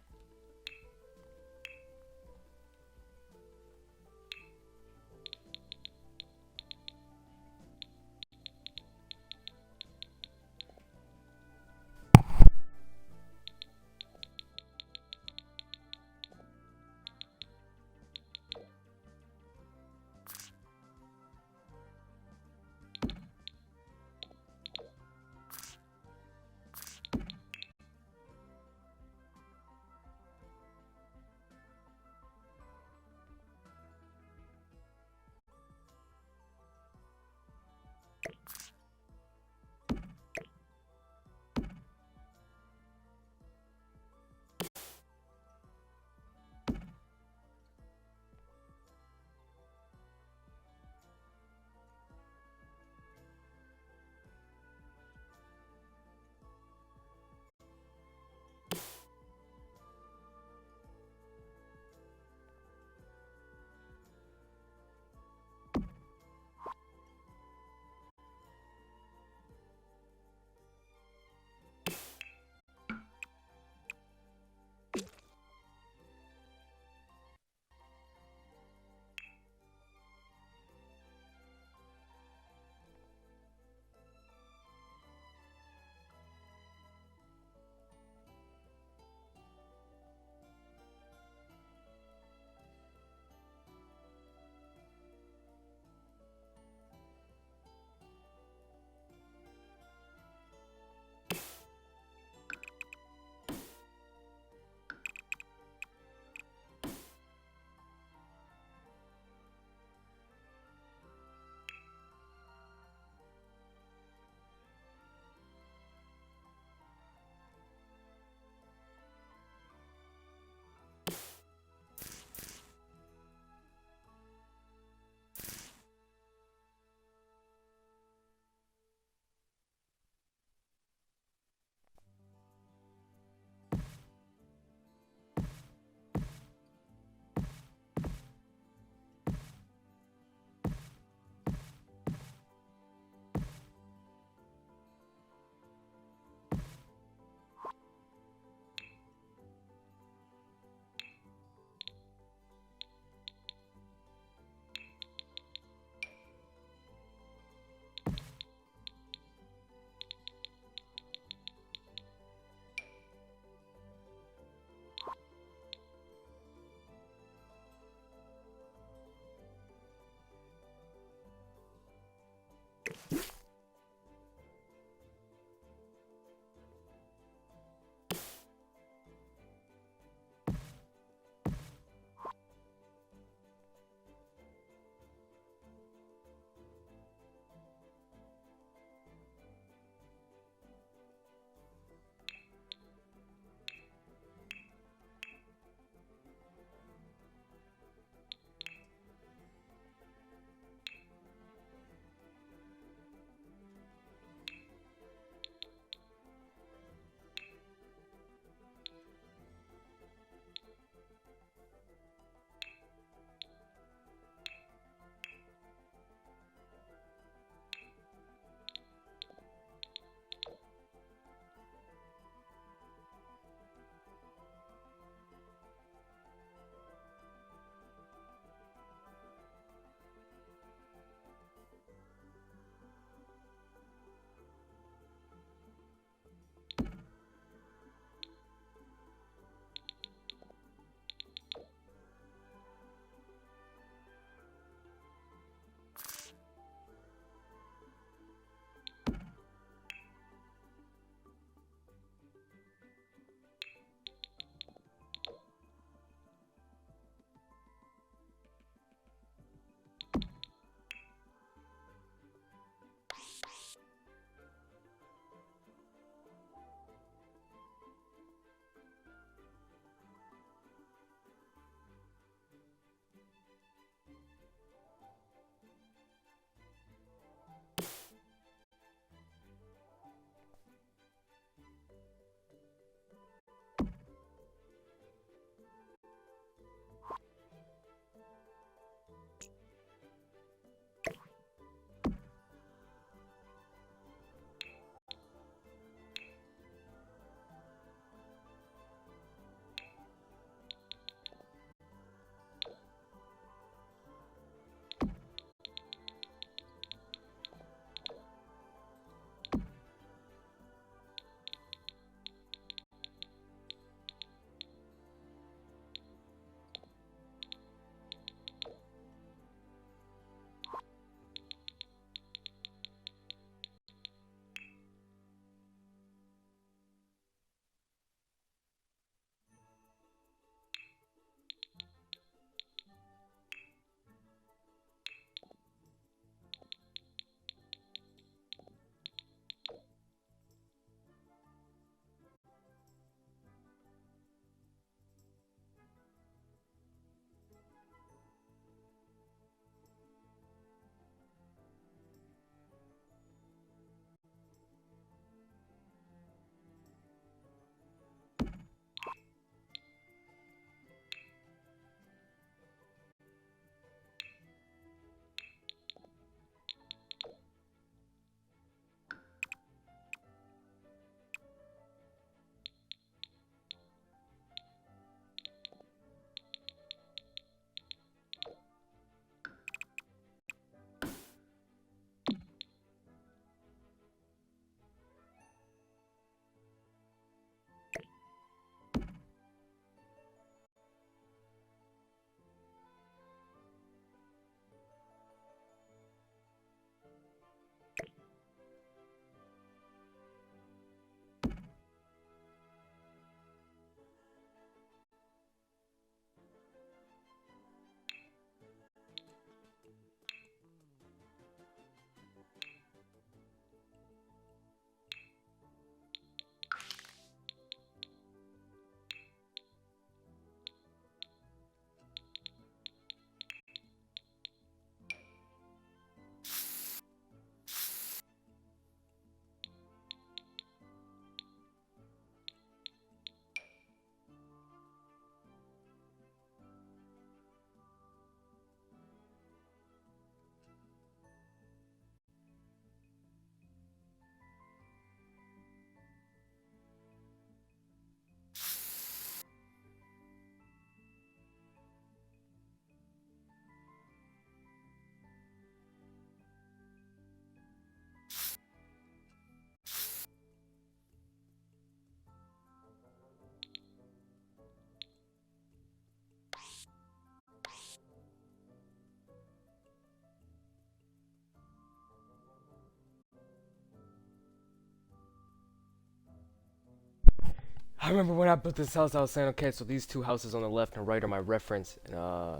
I remember when I built this house, I was saying, okay, so these two houses on the left and right are my reference, and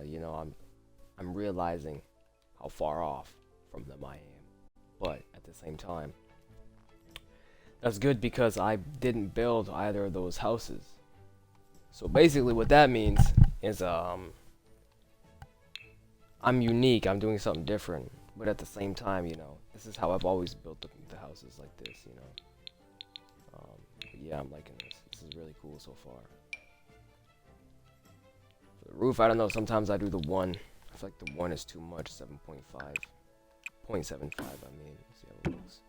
you know, I'm realizing how far off from them I am. But at the same time, that's good because I didn't build either of those houses. So basically, what that means is I'm unique. I'm doing something different, but at the same time, you know, this is how I've always built the houses like this, you know. But yeah, I'm liking this. This is really cool so far. For the roof, I don't know. Sometimes I do the one. I feel like the one is too much. 7.5, 0.75. I mean, let's see how it looks.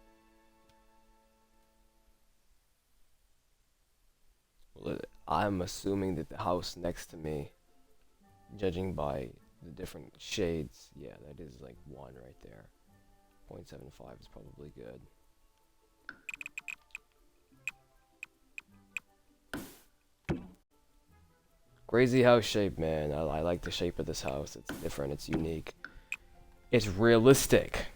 Well, I'm assuming that the house next to me, judging by the different shades, yeah, that is like 1 right there. 0.75 is probably good. Crazy house shape, man. I like the shape of this house. It's different, it's unique. It's realistic.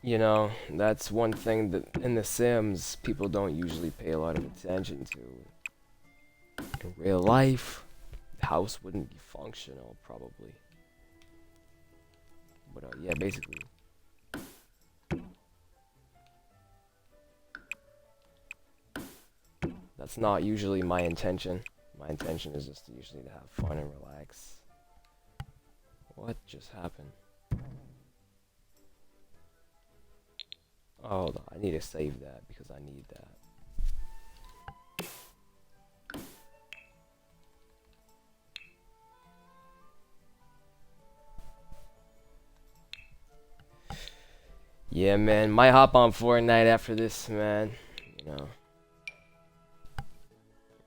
You know, that's one thing that in The Sims people don't usually pay a lot of attention to. In real life, the house wouldn't be functional, probably. But yeah, basically. That's not usually my intention. My intention is just usually to have fun and relax. What just happened? Oh, hold on. I need to save that because I need that. Yeah, man. Might hop on Fortnite after this, man. You know.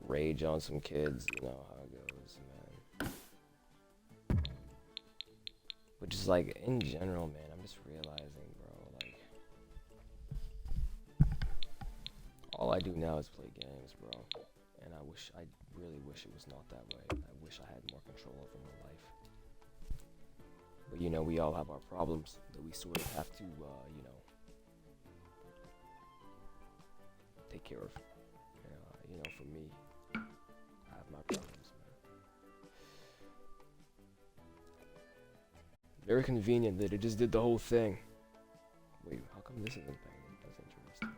Rage on some kids. You know how it goes, man. But just like, in general, man, I'm just realizing, bro, like... all I do now is play games, bro. And I really wish it was not that way. I wish I had more control over my life. But you know, we all have our problems that we sort of have to, you know, take care of. You know, for me, I have my problems, man. Very convenient that it just did the whole thing. Wait, how come this isn't banging? That's interesting.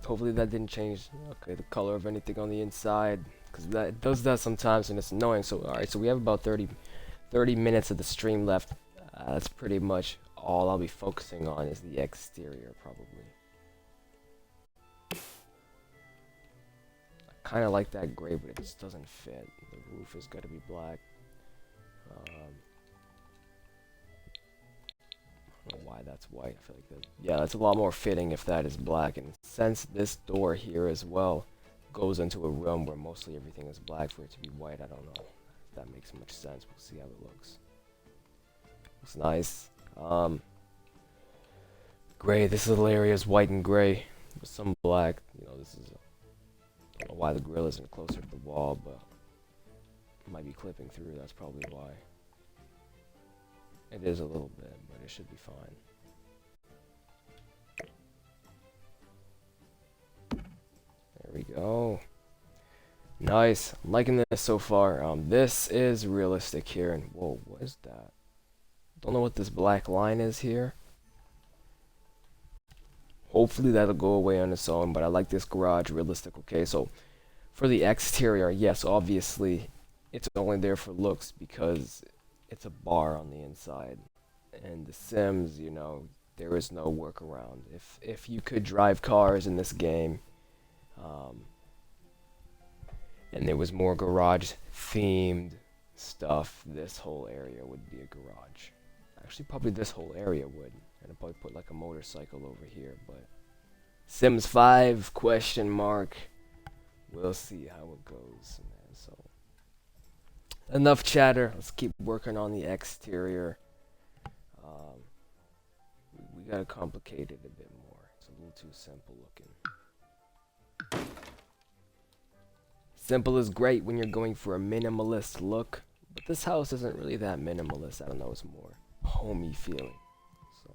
Hopefully that didn't change, okay, the color of anything on the inside, because that does that sometimes and it's annoying. So alright, so we have about 30 minutes of the stream left. That's pretty much all I'll be focusing on is the exterior, probably. I kind of like that gray, but it just doesn't fit. The roof has got to be black. I don't know why that's white. I feel like that. Yeah, that's a lot more fitting if that is black. And since this door here as well goes into a room where mostly everything is black, for it to be white, I don't know if that makes much sense. We'll see how it looks. Looks nice. Gray. This little area is white and gray with some black. You know, this is. I don't know why the grill isn't closer to the wall, but it might be clipping through. That's probably why. It is a little bit, but it should be fine. There we go. Nice. I'm liking this so far. This is realistic here. And whoa, what is that? Don't know what this black line is here. Hopefully that'll go away on its own, but I like this garage realistic. Okay, so for the exterior, yes, obviously it's only there for looks because it's a bar on the inside. And The Sims, you know, there is no workaround. If you could drive cars in this game, and there was more garage themed stuff, this whole area would be a garage. Actually, probably this whole area would. And I'd probably put like a motorcycle over here, but Sims 5 question mark. We'll see how it goes, man. So enough chatter. Let's keep working on the exterior. We gotta complicate it a bit more. It's a little too simple looking. Simple is great when you're going for a minimalist look, but this house isn't really that minimalist. I don't know, it's more homey feeling. So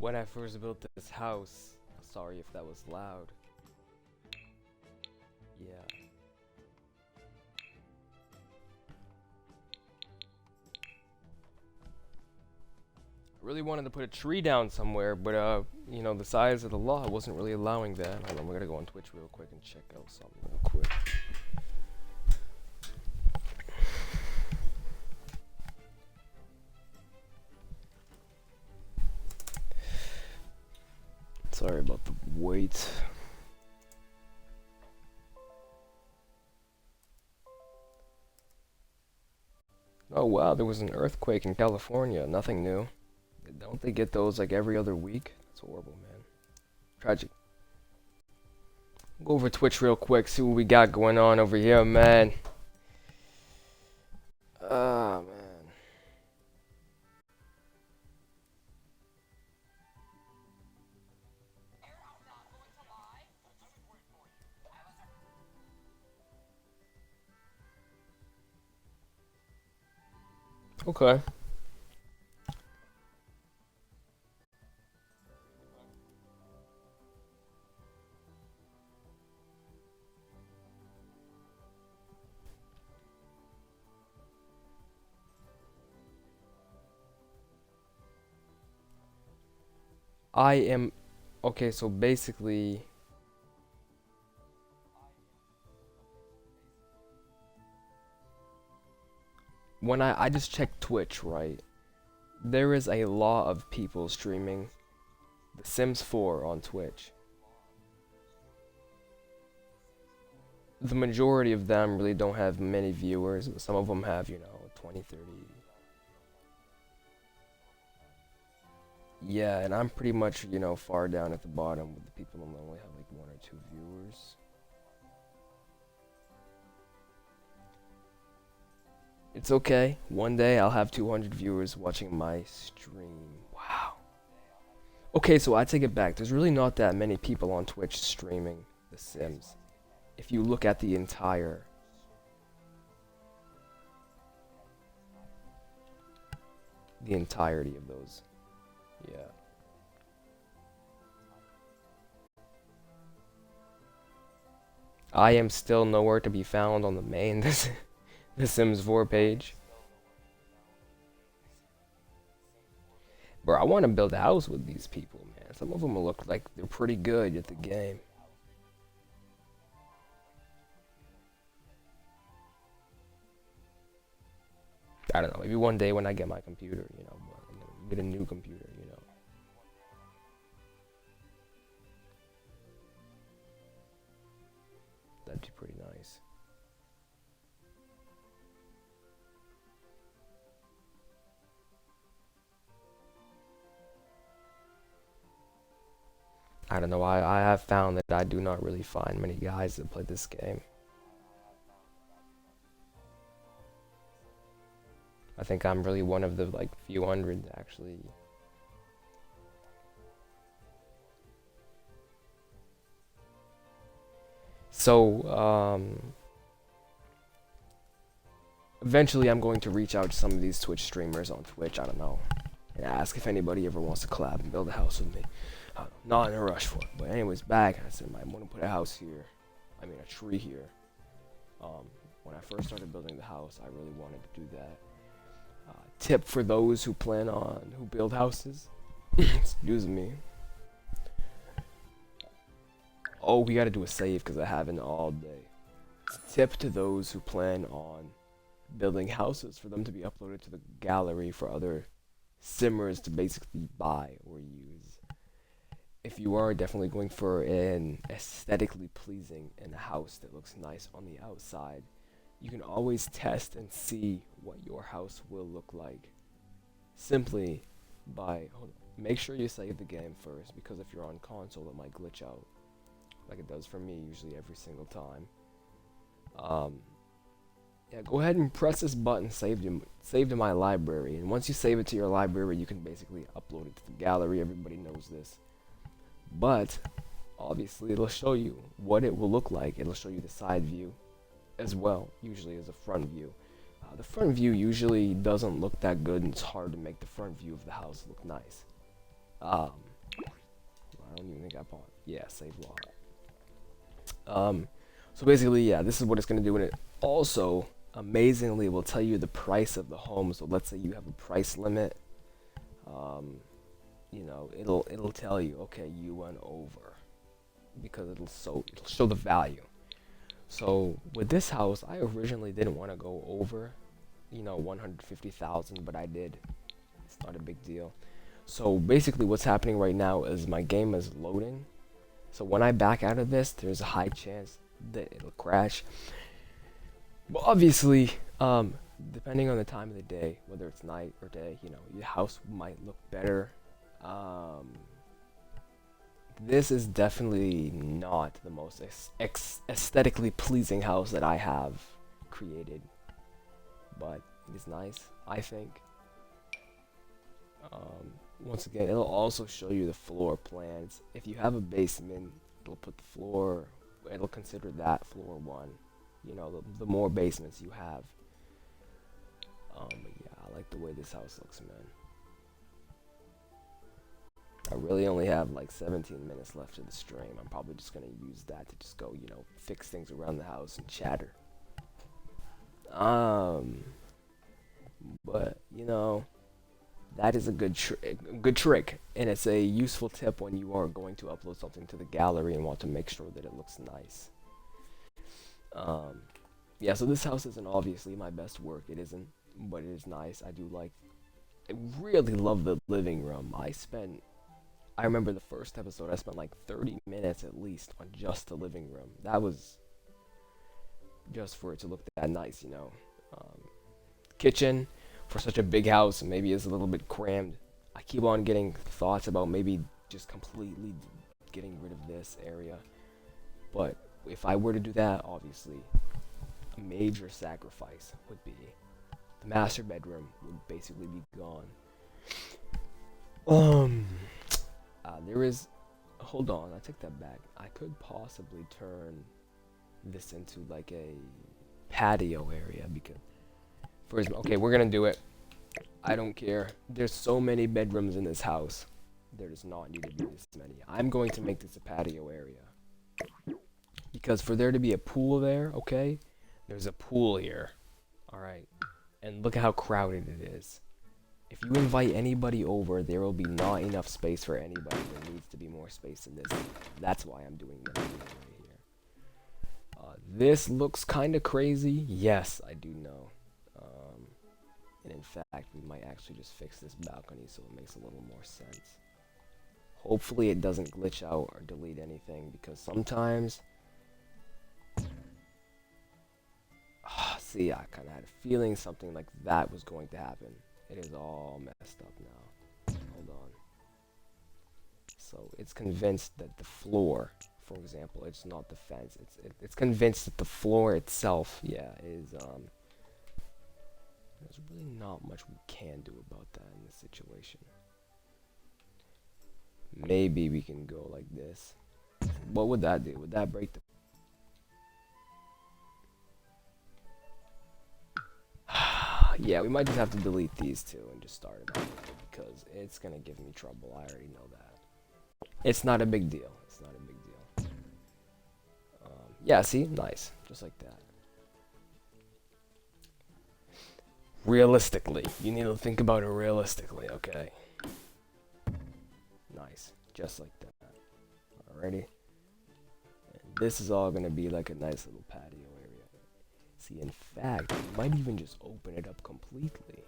when I first built this house. Sorry if that was loud. Yeah. Really wanted to put a tree down somewhere, but you know, the size of the lot wasn't really allowing that. Hold on, we're gonna go on Twitch real quick and check out something real quick. Sorry about the wait. Oh wow, there was an earthquake in California. Nothing new. Don't they get those like every other week? That's horrible, man. Tragic. Go over Twitch real quick, see what we got going on over here, man. Ah, man. Okay. I am okay, so basically when I just checked Twitch, right? There is a lot of people streaming The Sims 4 on Twitch. The majority of them really don't have many viewers, but some of them have, you know, 20, 30. Yeah, and I'm pretty much, you know, far down at the bottom with the people who only have like 1 or 2 viewers. It's okay. One day I'll have 200 viewers watching my stream. Wow. Okay, so I take it back. There's really not that many people on Twitch streaming The Sims. If you look at the entirety of those. Yeah. I am still nowhere to be found on the main The Sims 4 page. Bro, I want to build a house with these people, man. Some of them look like they're pretty good at the game. I don't know, maybe one day when I get my computer, you know, get a new computer, you know. That'd be pretty nice. I don't know, I have found that I do not really find many guys that play this game. I think I'm really one of the like few hundred actually. So, eventually I'm going to reach out to some of these Twitch streamers on Twitch, I don't know, and ask if anybody ever wants to collab and build a house with me. Not in a rush for it, but anyways, back, I said I want to put a house here, I mean a tree here. When I first started building the house, I really wanted to do that. Tip for those who build houses. Excuse me. Oh, we gotta do a save because I haven't all day. Tip to those who plan on building houses for them to be uploaded to the gallery for other simmers to basically buy or use. If you are definitely going for an aesthetically pleasing and a house that looks nice on the outside, you can always test and see what your house will look like simply by make sure you save the game first, because if you're on console it might glitch out like it does for me usually every single time. Yeah, go ahead and press this button, save to my library, and once you save it to your library you can basically upload it to the gallery. Everybody knows this, but obviously it'll show you what it will look like. It'll show you the side view as well, usually as a front view. The front view usually doesn't look that good, and it's hard to make the front view of the house look nice. I don't even think I bought. Yeah, save lot. So basically, yeah, this is what it's gonna do, and it also amazingly will tell you the price of the home. So let's say you have a price limit. You know, it'll tell you, okay, you went over, because it'll show the value. So with this house, I originally didn't want to go over, 150,000, but I did. It's not a big deal. So basically what's happening right now is my game is loading. So when I back out of this, there's a high chance that it'll crash. But obviously, depending on the time of the day, whether it's night or day, your house might look better. This is definitely not the most aesthetically pleasing house that I have created, but it is nice, I think. Once again, it'll also show you the floor plans. If you have a basement, it'll put the floor, it'll consider that floor one. The more basements you have. But yeah, I like the way this house looks, man. I really only have like 17 minutes left of the stream. I'm probably just gonna use that to just go, fix things around the house and chatter. But that is a good trick, and it's a useful tip when you are going to upload something to the gallery and want to make sure that it looks nice. Yeah, so this house isn't obviously my best work. It isn't, but it is nice. I really love the living room. I remember the first episode, I spent like 30 minutes at least on just the living room. That was just for it to look that nice, Kitchen, for such a big house, maybe is a little bit crammed. I keep on getting thoughts about maybe just completely getting rid of this area. But if I were to do that, obviously, a major sacrifice would be the master bedroom would basically be gone. There is, hold on, I take that back. I could possibly turn this into like a patio area, because okay, we're gonna do it. I don't care. There's so many bedrooms in this house. There does not need to be this many. I'm going to make this a patio area, because for there to be a pool there, okay, there's a pool here. Alright, and look at how crowded it is. If you invite anybody over, there will be not enough space for anybody. There needs to be more space in this. That's why I'm doing that right here. This looks kind of crazy. Yes, I do know. And in fact, we might actually just fix this balcony so it makes a little more sense. Hopefully it doesn't glitch out or delete anything, because sometimes... see, I kind of had a feeling something like that was going to happen. It is all messed up now. Hold on. So it's convinced that the floor, for example, it's not the fence. It's convinced that the floor itself, yeah, is there's really not much we can do about that in this situation. Maybe we can go like this. What would that do? Would that break the... Yeah, we might just have to delete these two and just start it over, because it's gonna give me trouble. I already know that. It's not a big deal. It's not a big deal. Yeah, see? Nice. Just like that. Realistically. You need to think about it realistically, okay? Nice. Just like that. Alrighty. And this is all gonna be like a nice little patio area. See, in fact, we might even just open it up completely.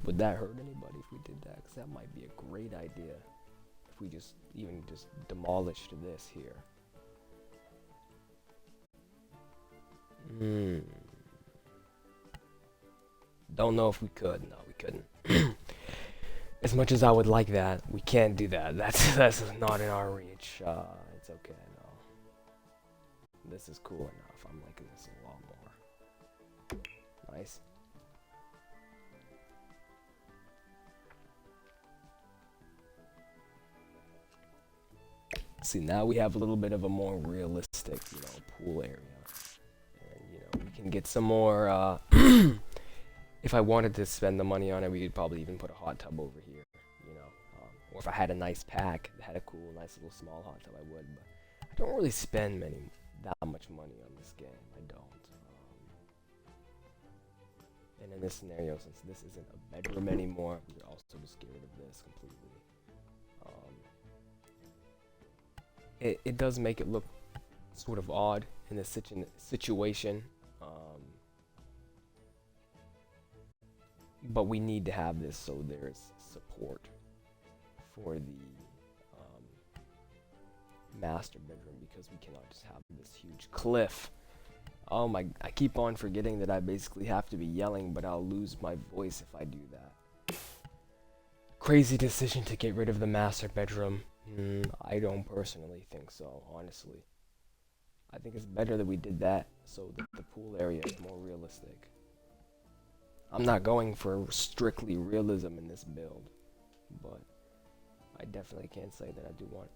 Would that hurt anybody if we did that? Because that might be a great idea. If we just demolished this here. Don't know if we could. No, we couldn't. As much as I would like that, we can't do that. That's not in our reach. It's okay, no. This is cool enough. I'm liking this a lot more. Nice. See, now we have a little bit of a more realistic, pool area. And, we can get some more, if I wanted to spend the money on it, we could probably even put a hot tub over here, Or if I had a nice pack that had a cool, nice little small hot tub, I would. But I don't really spend that much money on this game. I don't. And in this scenario, since this isn't a bedroom anymore, we're also just get rid of this completely. It does make it look sort of odd in this situation. But we need to have this so there's support for the master bedroom, because we cannot just have this huge cliff. Oh my, I keep on forgetting that I basically have to be yelling, but I'll lose my voice if I do that. Crazy decision to get rid of the master bedroom. I don't personally think so, honestly. I think it's better that we did that so that the pool area is more realistic. I'm not going for strictly realism in this build, but I definitely can't say that I do want.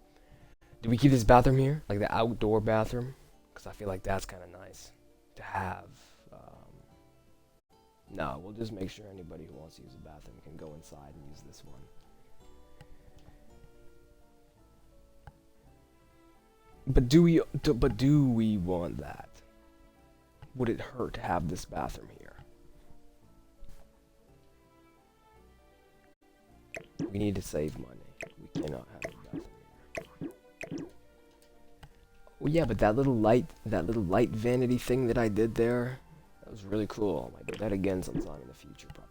Do we keep this bathroom here, like the outdoor bathroom? Because I feel like that's kind of nice to have. No, we'll just make sure anybody who wants to use the bathroom can go inside and use this one. But do we want that? Would it hurt to have this bathroom here? We need to save money. We cannot have a bathroom here. Oh yeah, but that little light vanity thing that I did there, that was really cool. I might do that again sometime in the future, probably.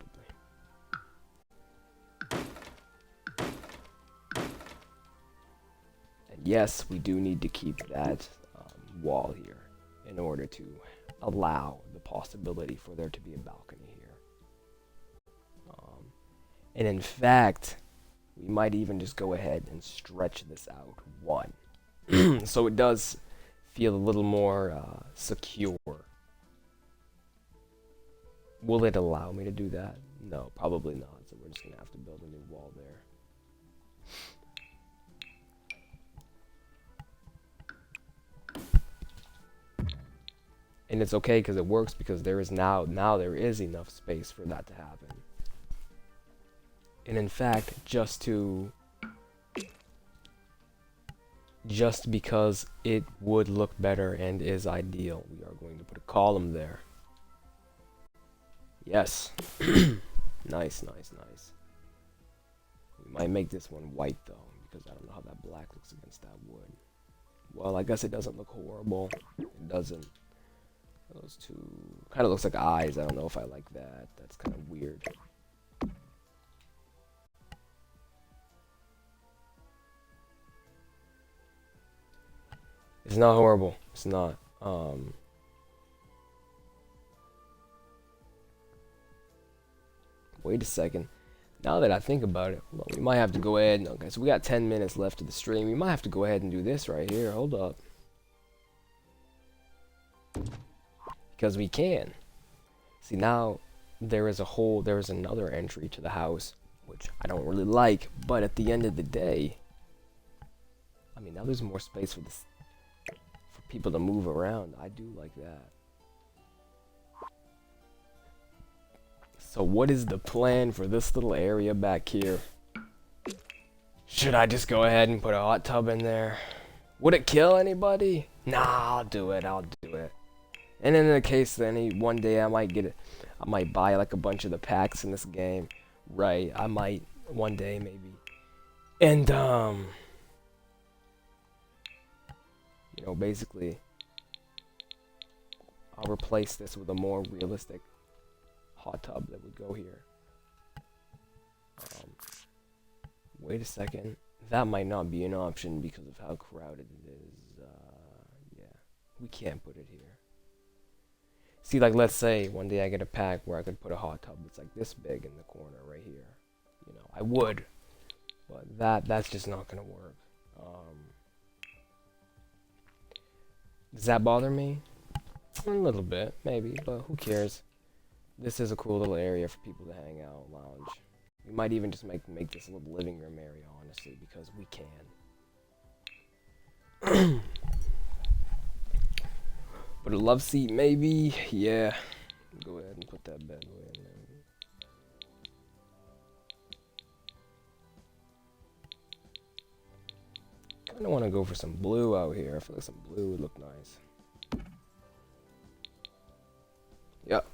And yes, we do need to keep that wall here in order to allow the possibility for there to be a balcony here. And in fact, we might even just go ahead and stretch this out one. So it does feel a little more secure. Will it allow me to do that? No, probably not. So we're just going to have to build a new wall there. And it's okay because it works, because there is now there is enough space for that to happen. And in fact, just because it would look better and is ideal, we are going to put a column there. Yes. Nice, nice, nice. We might make this one white though, because I don't know how that black looks against that wood. Well, I guess it doesn't look horrible. It doesn't. Those two kind of looks like eyes. I don't know if I like that. That's kind of weird. It's not horrible. It's not. Wait a second. Now that I think about it, well, we might have to go ahead. Okay, so we got 10 minutes left of the stream. We might have to go ahead and do this right here. Hold up. Because we can. See, now there is another entry to the house, which I don't really like, but at the end of the day, I mean, now there's more space for this, for people to move around. I do like that. So what is the plan for this little area back here? Should I just go ahead and put a hot tub in there? Would it kill anybody? Nah, I'll do it. And in the case that one day I might buy like a bunch of the packs in this game. Right, I might one day maybe. And you know, basically I'll replace this with a more realistic hot tub that would go here. Wait a second. That might not be an option because of how crowded it is. Yeah, we can't put it here. See, like, let's say one day I get a pack where I could put a hot tub that's like this big in the corner right here. You know, I would, but that's just not gonna work. Does that bother me? A little bit, maybe, but who cares? This is a cool little area for people to hang out, lounge. We might even just make this a little living room area, honestly, because we can. But a love seat, maybe? Yeah. Go ahead and put that bad boy in Kind of want to go for some blue out here. I feel like some blue would look nice. Yep.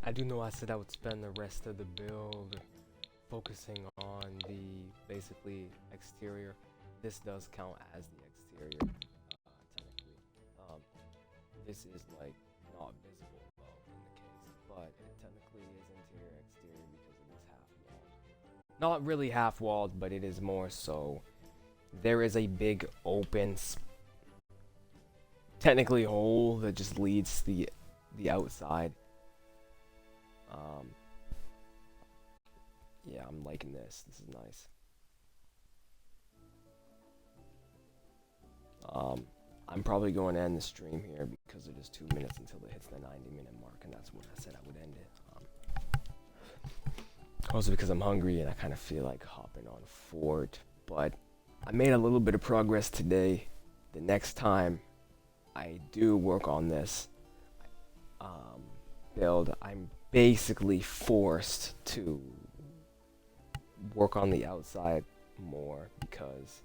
I do know I said I would spend the rest of the build focusing on the basically exterior. This does count as the exterior, technically. Um, this is like not visible though in the case, but it technically is interior exterior because it is half walled. Not really half walled, but it is more so. There is a big open, technically hole that just leads to the outside. Um, yeah, I'm liking this. This is nice. I'm probably going to end the stream here because it is 2 minutes until it hits the 90-minute mark, and that's when I said I would end it. Also because I'm hungry and I kind of feel like hopping on Fort, but I made a little bit of progress today. The next time I do work on this build, I'm basically forced to work on the outside more because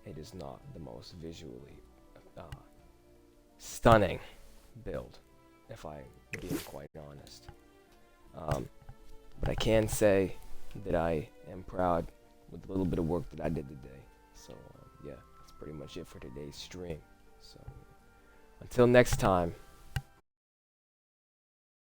it is not the most visually stunning build, if I'm being quite honest. But I can say that I am proud with the little bit of work that I did today. So yeah, that's pretty much it for today's stream. So until next time.